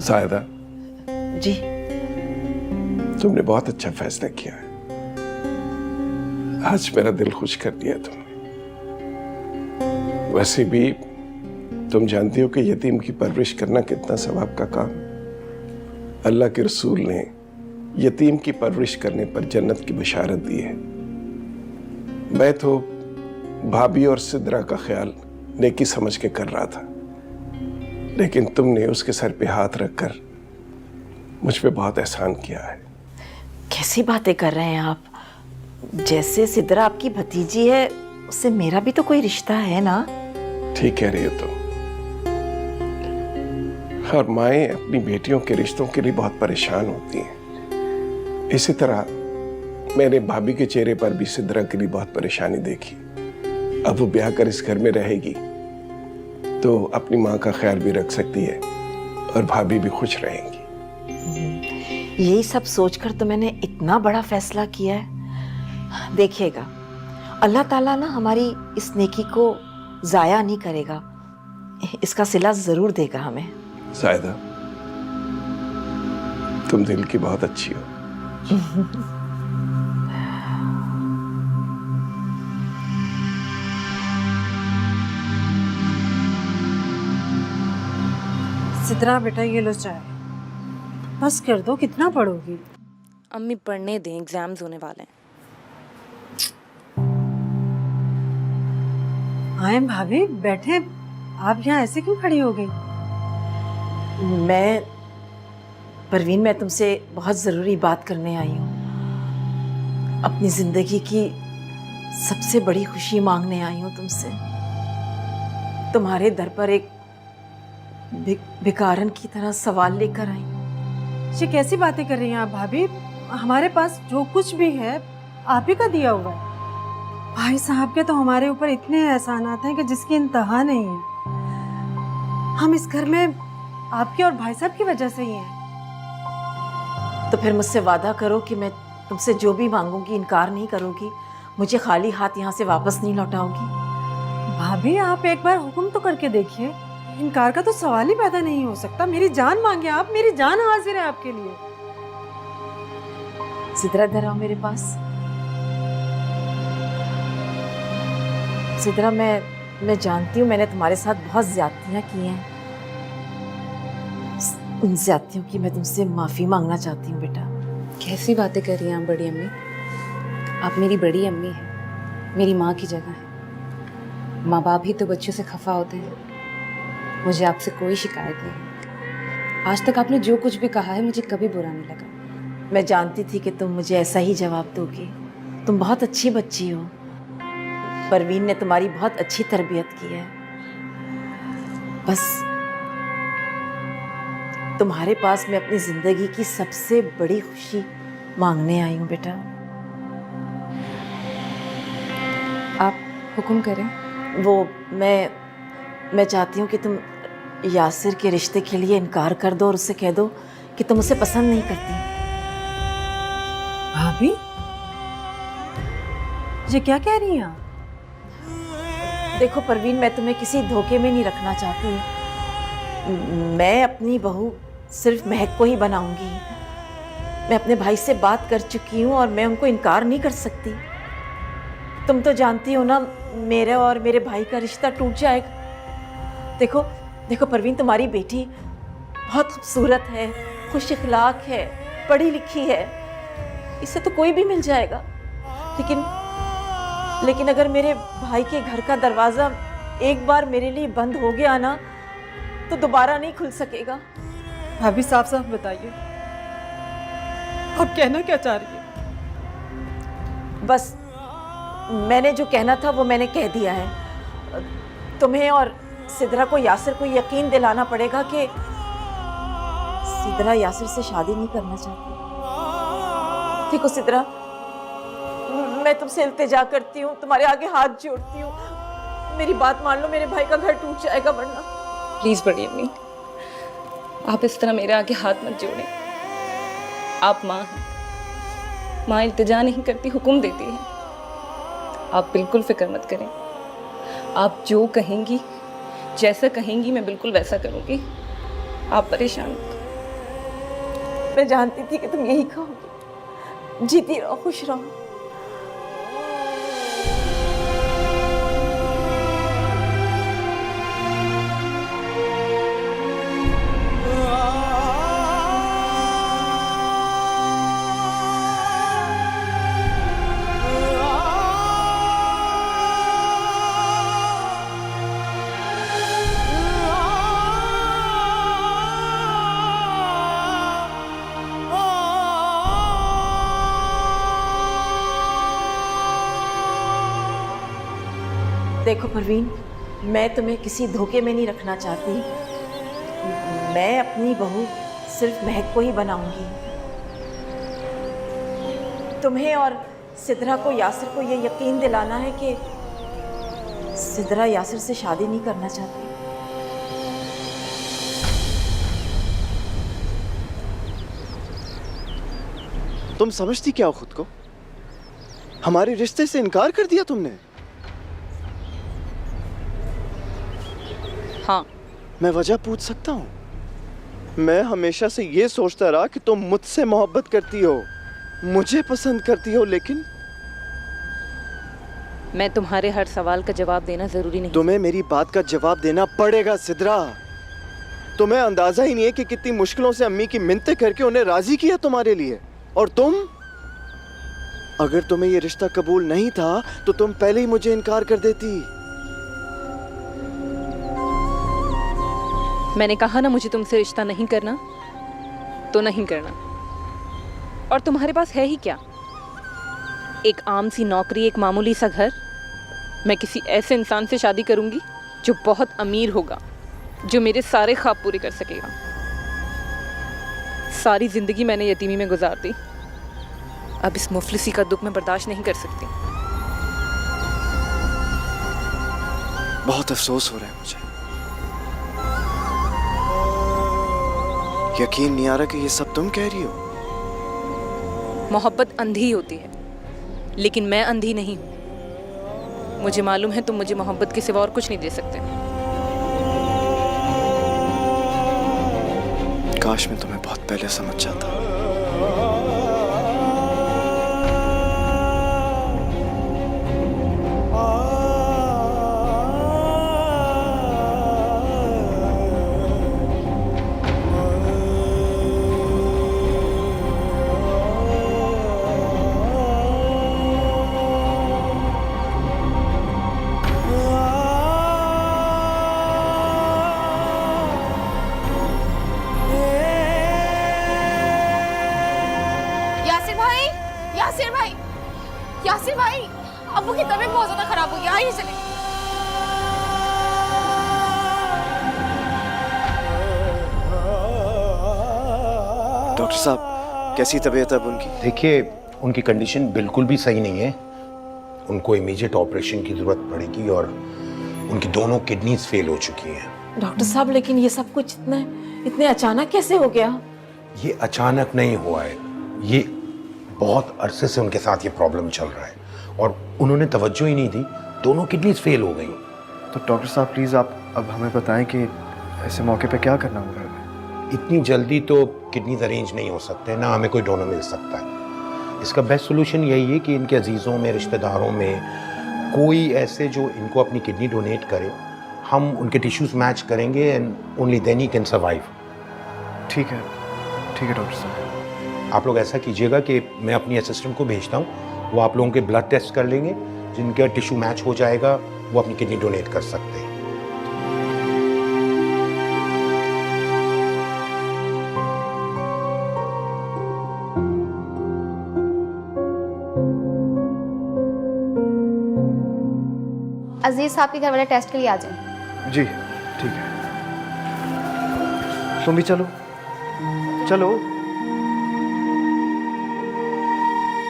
जायदा
जी,
तुमने बहुत अच्छा फैसला किया है। आज मेरा दिल खुश कर दिया तुमने। वैसे भी तुम जानती हो कि यतीम की परवरिश करना कितना सवाब का काम। अल्लाह के रसूल ने यतीम की परवरिश करने पर जन्नत की बशारत दी है। मैं तो भाभी और सिद्रा का ख्याल नेकी समझ के कर रहा था, लेकिन तुमने उसके सर पे हाथ रखकर मुझ पे बहुत एहसान किया है।
कैसी बातें कर रहे हैं आप? जैसे सिद्रा आपकी भतीजी है, उससे मेरा भी तो कोई रिश्ता है ना।
ठीक कह रही हो तुम। और माएं अपनी बेटियों के रिश्तों के लिए बहुत परेशान होती हैं। इसी तरह मैंने भाभी के चेहरे पर भी सिद्रा के लिए बहुत परेशानी देखी। अब वो ब्याह कर इस घर में रहेगी तो अपनी माँ का ख्याल भी रख सकती है और भाभी भी खुश रहेंगी।
यही सब सोचकर तो मैंने इतना बड़ा फैसला किया है। देखिएगा, अल्लाह ताला ना हमारी इस नेकी को जाया नहीं करेगा, इसका सिला जरूर देगा हमें।
जायदा, तुम दिल की बहुत अच्छी हो।
सिद्रा बेटा, ये लो चाय। बस कर दो, कितना पढ़ोगी?
अम्मी पढ़ने दें, एग्जाम्स होने वाले हैं।
आए भाभी, बैठे। आप यहाँ ऐसे क्यों खड़ी हो गई?
परवीन, मैं तुमसे बहुत ज़रूरी बात करने आई हूँ। अपनी ज़िंदगी की सबसे बड़ी खुशी मांगने आई हूँ तुमसे। तुम्हारे दर पर एक भिखारन की तरह सवाल लेकर आई हूँ।
ये कैसी बातें कर रही हैं आप भाभी? हमारे पास जो कुछ भी है आप ही का दिया हुआ है। भाई साहब के तो हमारे ऊपर इतने एहसानात हैं कि जिसकी इंतहा नहीं है। हम इस घर में आपके और भाई साहब की वजह से ही हैं।
तो फिर मुझसे वादा करो कि मैं तुमसे जो भी मांगूंगी इनकार नहीं करोगी, मुझे खाली हाथ यहाँ से वापस नहीं लौटाओगी।
भाभी, आप एक बार हुक्म तो करके देखिए। इनकार का तो सवाल ही पैदा नहीं हो सकता। मेरी जान मांगे आप, मेरी जान हाजिर है आपके लिए।
सिद्रा, इधर आओ मेरे पास। सिद्रा, मैं जानती हूँ मैंने तुम्हारे साथ बहुत ज्यादतियाँ की हैं। उन ज्यादतियों की मैं तुमसे माफ़ी मांगना चाहती हूँ बेटा।
कैसी बातें कर रही हैं आप बड़ी अम्मी? आप मेरी बड़ी अम्मी हैं, मेरी माँ की जगह है। माँ बाप ही तो बच्चों से खफा होते हैं। मुझे आपसे कोई शिकायत नहीं। आज तक आपने जो कुछ भी कहा है मुझे कभी बुरा नहीं लगा।
मैं जानती थी कि तुम मुझे ऐसा ही जवाब दोगी। तुम बहुत अच्छी बच्ची हो। परवीन ने तुम्हारी बहुत अच्छी तरबियत की है। बस तुम्हारे पास मैं अपनी जिंदगी की सबसे बड़ी खुशी मांगने आई हूँ बेटा।
आप हुक्म करें।
वो मैं चाहती हूँ कि तुम यासिर के रिश्ते के लिए इनकार कर दो और उससे कह दो कि तुम उसे पसंद नहीं करती।
भाभी, ये क्या कह रही हैं आप?
देखो परवीन, मैं तुम्हें किसी धोखे में नहीं रखना चाहती। मैं अपनी बहू सिर्फ महक को ही बनाऊंगी। मैं अपने भाई से बात कर चुकी हूँ और मैं उनको इनकार नहीं कर सकती। तुम तो जानती हो ना, मेरे और मेरे भाई का रिश्ता टूट जाएगा। देखो देखो परवीन, तुम्हारी बेटी बहुत खूबसूरत है, खुश इखलाक है, पढ़ी लिखी है। इसे तो कोई भी मिल जाएगा। लेकिन अगर मेरे भाई के घर का दरवाज़ा एक बार मेरे लिए बंद हो गया ना, तो दोबारा नहीं खुल सकेगा।
भाभी, साफ साफ बताइए, आप कहना क्या चाह रही हैं?
बस मैंने जो कहना था वो मैंने कह दिया है। तुम्हें और सिद्रा को यासिर को यकीन दिलाना पड़ेगा कि सिद्रा यासिर से शादी नहीं करना चाहती। ठीक हो सिद्रा, मैं तुमसे इल्तिजा करती हूँ, तुम्हारे आगे हाथ जोड़ती हूँ, मेरी बात मान लो, मेरे भाई का घर टूट जाएगा वरना।
प्लीज़ बड़ी अम्मी, आप इस तरह मेरे आगे हाथ मत जोड़ें। आप माँ हैं, माँ इल्तिजा नहीं करती, हुक्म देती है। आप बिल्कुल फिक्र मत करें। आप जो कहेंगी, जैसा कहेंगी, मैं बिल्कुल वैसा करूँगी। आप परेशान मत।
मैं जानती थी कि तुम यही कहोगी। जीती रहो, खुश रहो। देखो परवीन, मैं तुम्हें किसी धोखे में नहीं रखना चाहती। मैं अपनी बहू सिर्फ महक को ही बनाऊंगी। तुम्हें और सिद्रा को, यासिर को ये यकीन दिलाना है कि सिद्रा यासिर से शादी नहीं करना चाहती।
तुम समझती क्या हो खुद को? हमारे रिश्ते से इनकार कर दिया तुमने।
हाँ,
मैं वजह पूछ सकता हूँ? मैं हमेशा से ये सोचता रहा कि तुम मुझसे मोहब्बत करती हो, मुझे पसंद करती हो, लेकिन
मैं तुम्हारे हर सवाल का जवाब देना जरूरी नहीं।
तुम्हें मेरी बात का जवाब देना पड़ेगा सिद्रा। तुम्हें अंदाजा ही नहीं है कि कितनी मुश्किलों से अम्मी की मिन्नतें करके उन्हें राजी किया तुम्हारे लिए। और तुम, अगर तुम्हें ये रिश्ता कबूल नहीं था तो तुम पहले ही मुझे इनकार कर देती।
मैंने कहा ना मुझे तुमसे रिश्ता नहीं करना, तो नहीं करना। और तुम्हारे पास है ही क्या? एक आम सी नौकरी, एक मामूली सा घर। मैं किसी ऐसे इंसान से शादी करूंगी जो बहुत अमीर होगा, जो मेरे सारे ख्वाब पूरे कर सकेगा। सारी जिंदगी मैंने यतीमी में गुजार दी, अब इस मुफलिसी का दुख मैं बर्दाश्त नहीं कर सकती।
बहुत अफसोस हो रहा है मुझे। यकीन नहीं आ रहा कि ये सब तुम कह रही हो।
मोहब्बत अंधी होती है, लेकिन मैं अंधी नहीं हूं। मुझे मालूम है तुम मुझे मोहब्बत के सिवा और कुछ नहीं दे सकते।
काश मैं तुम्हें बहुत पहले समझ जाता।
यासिर भाई, अब्बू की तबीयत बहुत ज्यादा खराब हो गई, आइए चले।
डॉक्टर साहब, कैसी तबीयत है अब उनकी?
देखिए, उनकी कंडीशन बिल्कुल भी सही नहीं है। उनको इमीडिएट ऑपरेशन की जरूरत पड़ेगी और उनकी दोनों किडनीज फेल हो चुकी हैं।
डॉक्टर साहब, लेकिन ये सब कुछ इतने अचानक कैसे हो गया?
ये अचानक नहीं हुआ है, ये बहुत अरसे से उनके साथ ये प्रॉब्लम चल रहा है और उन्होंने तवज्जो ही नहीं दी, दोनों किडनीज फेल हो गई।
तो डॉक्टर साहब प्लीज़ आप अब हमें बताएं कि ऐसे मौके पे क्या करना होगा हमें?
इतनी जल्दी तो किडनीज अरेंज नहीं हो सकते, ना हमें कोई डोनर मिल सकता है। इसका बेस्ट सोल्यूशन यही है कि इनके अजीज़ों में, रिश्तेदारों में कोई ऐसे जो इनको अपनी किडनी डोनेट करे, हम उनके टिश्यूज़ मैच करेंगे and only then he can survive.
ठीक है डॉक्टर साहब।
आप लोग ऐसा कीजिएगा कि मैं अपनी असिस्टेंट को भेजता हूँ, वो आप लोगों के ब्लड टेस्ट कर लेंगे, जिनका टिश्यू मैच हो जाएगा वो अपनी किडनी डोनेट कर सकते हैं।
अजीज साहब के घर वाले टेस्ट के लिए आ जाएं।
जी ठीक है, तुम भी चलो।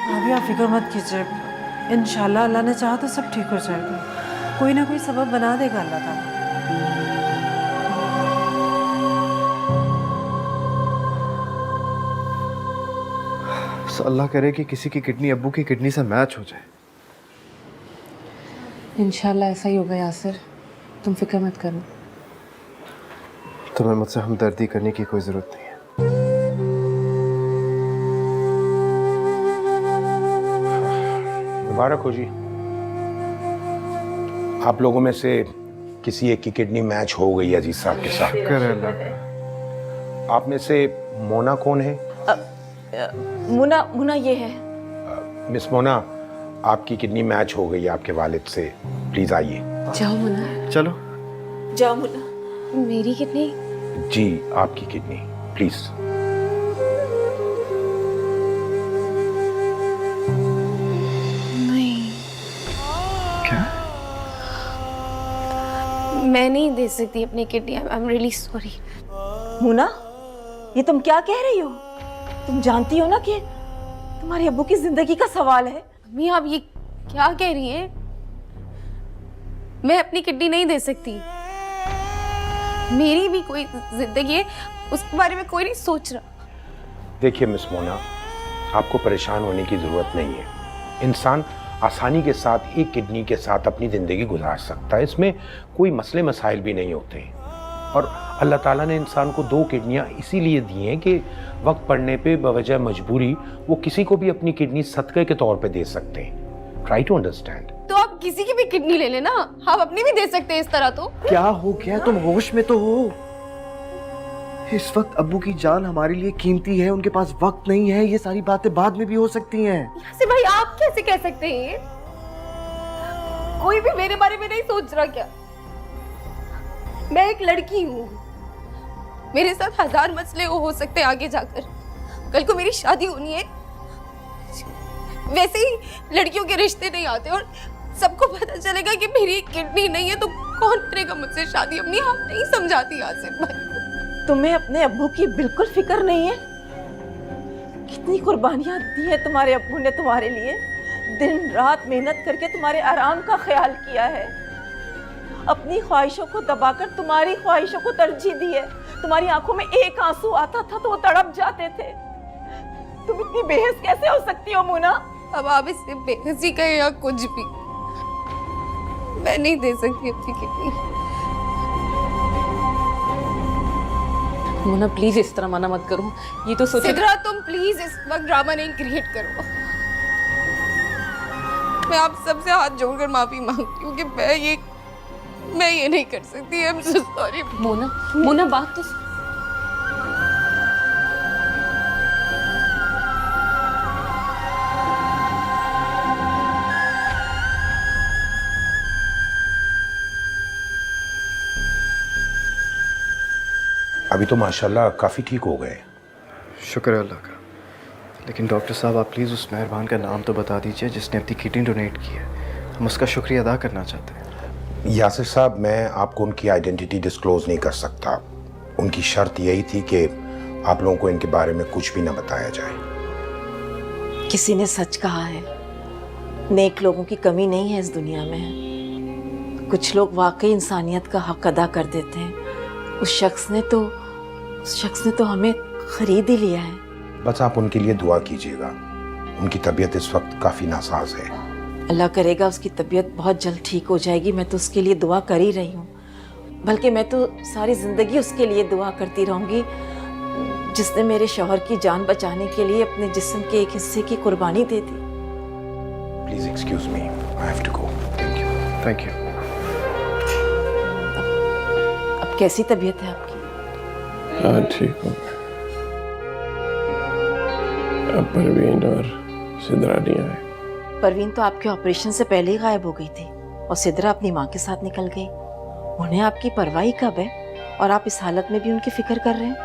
अभी आप फिक्र मत कीजिए, इंशाल्लाह अल्लाह ने चाहा तो सब ठीक हो जाएगा। कोई ना कोई सबब बना देगा अल्लाह ताला।
अल्लाह करे कि किसी की किडनी अब्बू की किडनी से मैच हो जाए।
इंशाल्लाह ऐसा ही होगा यासिर, तुम फिक्र मत करो।
तुम्हें मुझसे हमदर्दी करने की कोई ज़रूरत नहीं है।
मुबारक हो जी, आप लोगों में से किसी एक की किडनी मैच हो गई अजीज साहब के साथ।
शुक्र है अल्लाह का।
आप में से मोना कौन है?
मुना ये है।
मिस मोना, आपकी किडनी मैच हो गई आपके वालिद से, प्लीज आइए।
जाओ मुना।
चलो
जाओ मुना।
मेरी किडनी?
जी आपकी किडनी, प्लीज।
नहीं,
क्या?
मैं नहीं दे सकती अपनी kidney. I am really sorry.
मुना, ये तुम क्या कह रही हो? तुम जानती हो ना कि तुम तुम्हारे अब्बू की जिंदगी का सवाल है।
अम्मी आप ये क्या कह रही हैं? मैं अपनी किडनी नहीं दे सकती। मेरी भी कोई जिंदगी है, उसके बारे में कोई नहीं सोच रहा।
देखिए मिस मोना, आपको परेशान होने की ज़रूरत नहीं है। इंसान आसानी के साथ एक किडनी के साथ अपनी ज़िंदगी गुजार सकता है, इसमें कोई मसले मसाइल भी नहीं होते। और अल्लाह ताला ने इंसान को 2 किडनियाँ इसीलिए दी हैं कि वक्त पड़ने पे बवजह मजबूरी वो किसी को भी अपनी किडनी सदक़े के तौर पे दे सकते हैं। Try to understand.
तो आप किसी की भी किडनी ले लेना, आप अपनी भी दे सकते हैं इस तरह। तो
क्या हो गया? तुम होश में तो हो? इस वक्त अब्बू की जान हमारे लिए कीमती है, उनके पास वक्त नहीं है। ये सारी बातें बाद में भी हो सकती हैं।
यासिर भाई आप कैसे कह सकते हैं? कोई भी मेरे बारे में नहीं सोच रहा क्या? मैं एक लड़की हूँ, मेरे साथ 1000 मसले हो सकते हैं आगे जाकर। कल को मेरी शादी होनी है, वैसे ही लड़कियों के रिश्ते नहीं आते और सबको पता चलेगा कि मेरी किडनी नहीं है तो कौन करेगा मुझसे शादी? अम्मी आप नहीं समझाती यासिर भाई को।
तुम्हें अपने अब्बू की बिल्कुल फिक्र नहीं है? कितनी कुर्बानियां दी है तुम्हारे अब्बू ने तुम्हारे लिए। दिन रात मेहनत करके तुम्हारे आराम का ख्याल किया है। अपनी ख्वाहिशों को दबाकर तुम्हारी ख्वाहिशों को तरजीह दी है। तुम्हारी आंखों में एक आंसू आता था तो वो तड़प जाते थे। तुम इतनी बेहस कैसे हो सकती हो मोना?
अब आप इससे बेहसी कहे या कुछ भी, मैं नहीं दे सकती अपनी किडनी।
मोना प्लीज इस तरह मना मत करो। ये तो सोचे
सिद्रा तुम प्लीज इस वक्त ड्रामा नहीं क्रिएट करो। मैं आप सबसे हाथ जोड़कर माफी मांगती हूँ कि मैं ये नहीं कर सकती। I am so sorry.
Mona बात तो
अभी तो माशाल्लाह काफ़ी ठीक हो गए।
शुक्र है अल्लाह का। लेकिन डॉक्टर साहब, आप प्लीज़ उस मेहरबान का नाम तो बता दीजिए जिसने अपनी किडनी डोनेट की है। हम उसका शुक्रिया अदा करना चाहते हैं।
यासिर साहब, मैं आपको उनकी आइडेंटिटी डिस्क्लोज नहीं कर सकता। उनकी शर्त यही थी कि आप लोगों को इनके बारे में कुछ भी ना बताया जाए।
किसी ने सच कहा है, नेक लोगों की कमी नहीं है इस दुनिया में। कुछ लोग वाकई इंसानियत का हक अदा कर देते हैं। उस शख्स ने तो हमें खरीद ही लिया है।
बस आप उनके लिए दुआ कीजिएगा। उनकी तबीयत इस वक्त काफ़ी नासाज है।
अल्लाह करेगा उसकी तबीयत बहुत जल्द ठीक हो जाएगी। मैं तो उसके लिए दुआ कर ही रही हूँ। बल्कि मैं तो सारी ज़िंदगी उसके लिए दुआ करती रहूँगी, जिसने मेरे शौहर की जान बचाने के लिए अपने जिस्म के एक हिस्से की कुर्बानी दे दी।
Please excuse me, I have to go. Thank you.
Thank you.
अब कैसी तबीयत है आपकी?
हाँ ठीक हो गया। अब परवीन और सिद्रा नहीं आए।
परवीन तो आपके ऑपरेशन से पहले ही गायब हो गई थी और सिद्रा अपनी माँ के साथ निकल गई। उन्हें आपकी परवाही कब है और आप इस हालत में भी उनकी फिक्र कर रहे हैं?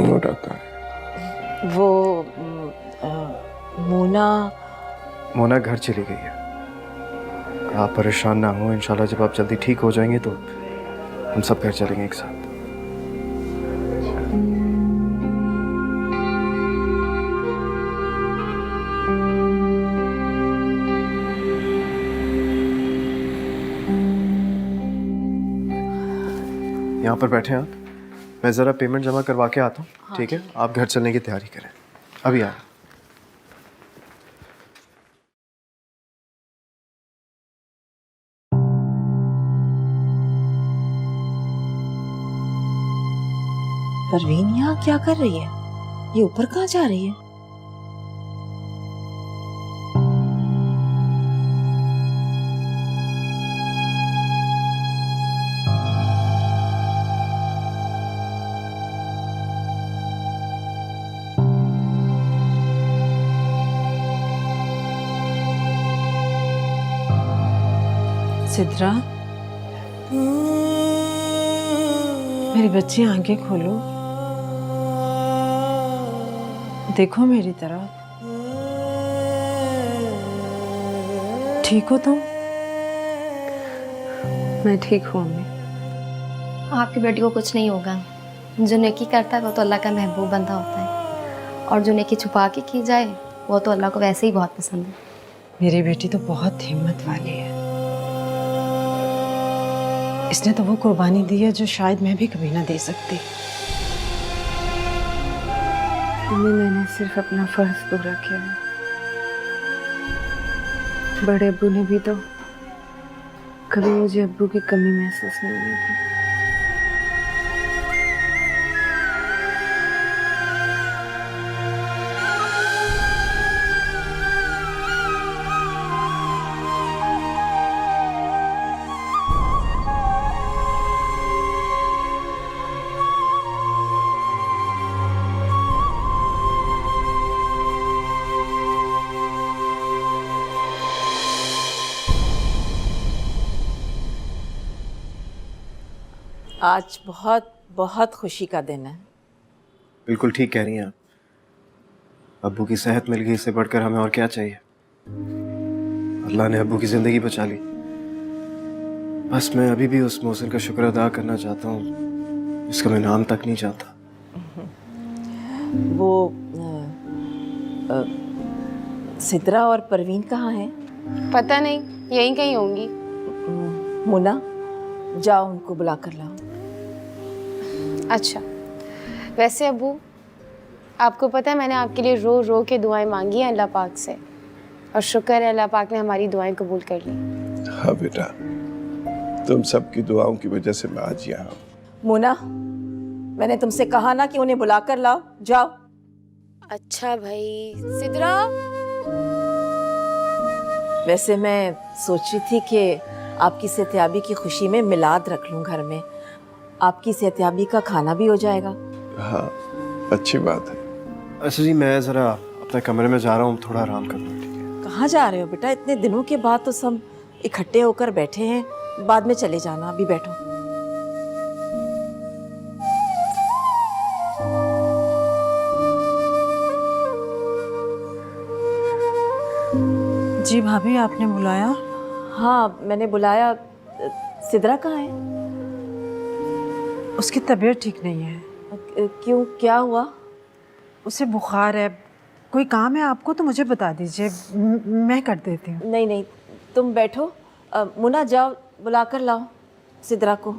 नोट आता है।
वो मोना
घर चली गई है। आप परेशान ना हो, इंशाल्लाह जब आप जल्दी ठीक हो जाएंगे तो हम सब घर चलेंगे एक साथ। यहाँ पर बैठे आप, मैं ज़रा पेमेंट जमा करवा के आता हूँ। ठीक है, आप घर चलने की तैयारी करें। अभी आ।
परवीन यहाँ क्या कर रही है? ये ऊपर कहाँ जा रही है?
सिद्रा, मेरी बच्ची आंखें खोलो, देखो मेरी तरफ। ठीक हो तुम?
मैं ठीक हूँ अम्मी।
आपकी बेटी को कुछ नहीं होगा। जो नेकी करता है वो तो अल्लाह का महबूब बंदा होता है, और जो नेकी छुपा के की जाए वो तो अल्लाह को वैसे ही बहुत पसंद है।
मेरी बेटी तो बहुत हिम्मत वाली है। इसने तो वो कुर्बानी दी है जो शायद मैं भी कभी ना दे सकती। मैंने सिर्फ अपना फर्ज पूरा किया है। बड़े अब्बू ने भी तो कभी मुझे अब्बू की कमी महसूस नहीं हुई थी।
आज बहुत बहुत खुशी का दिन है।
बिल्कुल ठीक कह रही हैं आप। अब्बू की सेहत मिल गई, इससे बढ़कर हमें और क्या चाहिए। अल्लाह ने अब्बू की ज़िंदगी बचा ली। बस मैं अभी भी उस मोहसिन का शुक्र अदा करना चाहता हूँ, इसका मैं नाम तक नहीं चाहता।
वो सिद्रा और परवीन कहाँ हैं?
पता नहीं, यहीं कहीं होंगी।
मुना, जाओ उनको बुला कर लाओ।
अच्छा, वैसे अब्बू, आपको पता है मैंने आपके लिए रो रो के दुआएं मांगी हैं अल्लाह पाक से, और शुक्र है अल्लाह पाक ने हमारी दुआएं कबूल कर ली।
हाँ बेटा, तुम सबकी दुआओं की वजह से मैं आज यहाँ हूँ।
मुना, मैंने तुमसे कहा ना कि उन्हें बुला कर लाओ, जाओ।
अच्छा भाई। सिद्रा,
वैसे मैं सोच रही थी कि आपकी सेहतयाबी की खुशी में मिलाद रख लूं घर में। आपकी सेहतयाबी का खाना भी हो जाएगा।
हाँ, अच्छी बात है।
अच्छा जी, मैं ज़रा अपने कमरे में जा रहा हूँ, थोड़ा आराम करना। ठीक है?
कहाँ जा रहे हो बेटा? इतने दिनों के बाद तो सब इकट्ठे होकर बैठे हैं, बाद में चले जाना, अभी बैठो।
जी भाभी, आपने बुलाया?
हाँ, मैंने बुलाया। सिद्रा कहाँ है?
उसकी तबीयत ठीक नहीं है।
क्यों, क्या हुआ?
उसे बुखार है। कोई काम है आपको तो मुझे बता दीजिए, मैं कर देती हूँ।
नहीं नहीं, तुम बैठो। मुना, जाओ बुला कर लाओ सिद्रा को।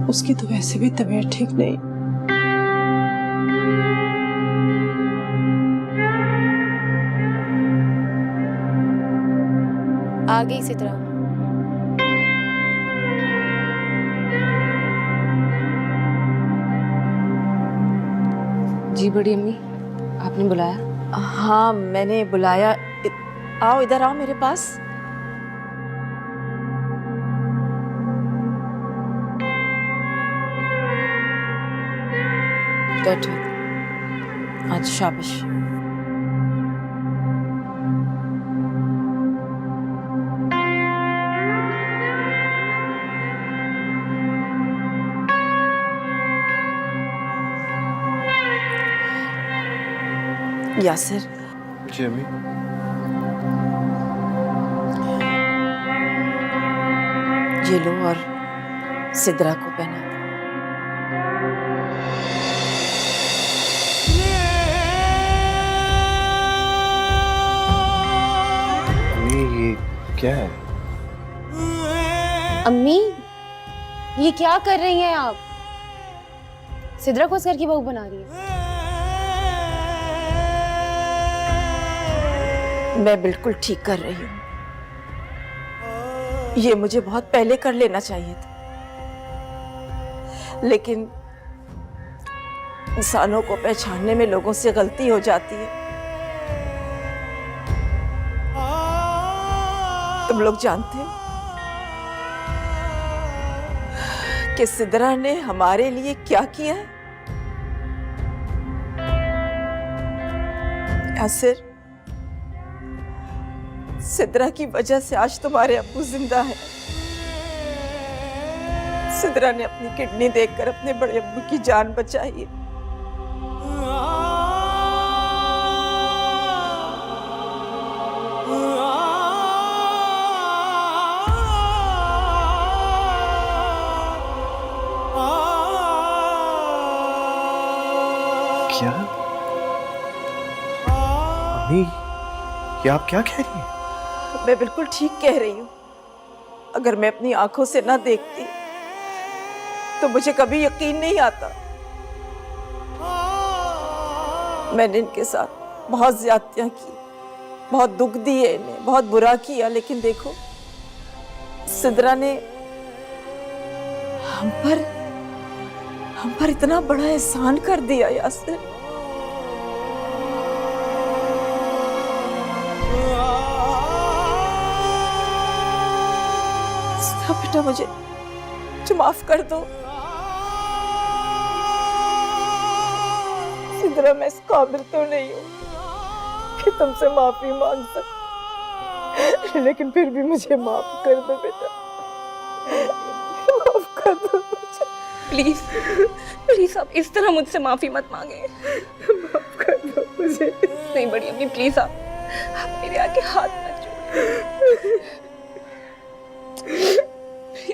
उसकी तो वैसे भी तबीयत ठीक नहीं।
आ गई सिद्रा।
जी बड़ी अम्मी, आपने बुलाया?
हाँ, मैंने बुलाया। आओ, इधर आओ मेरे पास। बैठो। आज शाबाश। यासिर,
जी अम्मी।
ये लो और सिद्रा को पहना दो।
अम्मी, ये क्या है?
अम्मी, ये क्या कर रही हैं आप? सिद्रा को इस घर की बहू बना रही है।
मैं बिल्कुल ठीक कर रही हूँ। ये मुझे बहुत पहले कर लेना चाहिए था, लेकिन इंसानों को पहचानने में लोगों से गलती हो जाती है। तुम लोग जानते हो कि सिद्रा ने हमारे लिए क्या किया है? यासिर, सिद्रा की वजह से आज तुम्हारे अब्बू जिंदा है। सिद्रा ने अपनी किडनी देकर अपने बड़े अब्बू की जान बचाई है।
क्या? अम्मी, ये आप क्या कह रही हैं?
मैं बिल्कुल ठीक कह रही हूँ। अगर मैं अपनी आंखों से ना देखती तो मुझे कभी यकीन नहीं आता। मैंने इनके साथ बहुत ज्यादतियां की, बहुत दुख दिए इन्हें, बहुत बुरा किया, लेकिन देखो सिद्रा ने हम पर इतना बड़ा एहसान कर दिया। यासिर, बेटा मुझे माफ कर दो। सिद्रा, मैं इस काबिल तो नहीं हूँ कि तुमसे माफी मांग सकूं, लेकिन फिर भी मुझे माफ कर दो बेटा, माफ कर दो मुझे।
प्लीज प्लीज आप इस तरह मुझसे माफी मत मांगे।
माफ कर दो मुझे।
नहीं बड़ी अम्मी, प्लीज आप मेरे आगे हाथ मत जोड़िए।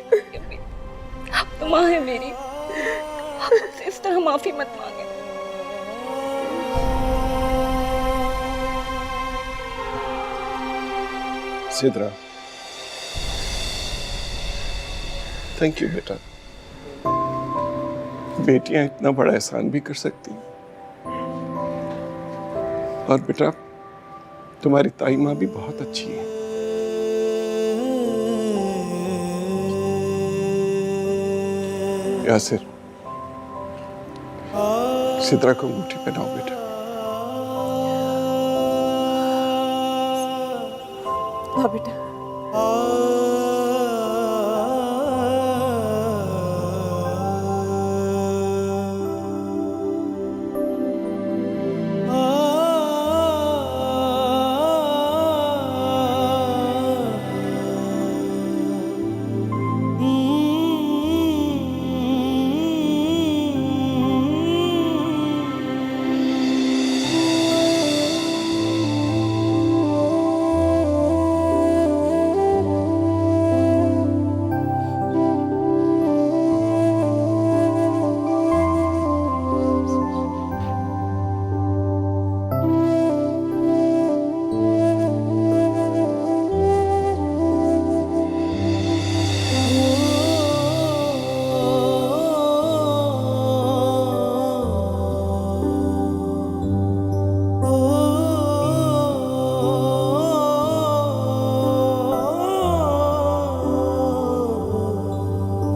बड़ी अम्मी, आप तो माँ है मेरी, आप मुझसे इस तरह माफी मत मांगे।
सिद्रा, थैंक यू बेटा। बेटियां इतना बड़ा एहसान भी कर सकती हैं। और बेटा, तुम्हारी ताई माँ भी बहुत अच्छी है। यासिर, सिद्रा को अंगूठी पहनाओ बेटा।
हाँ बेटा।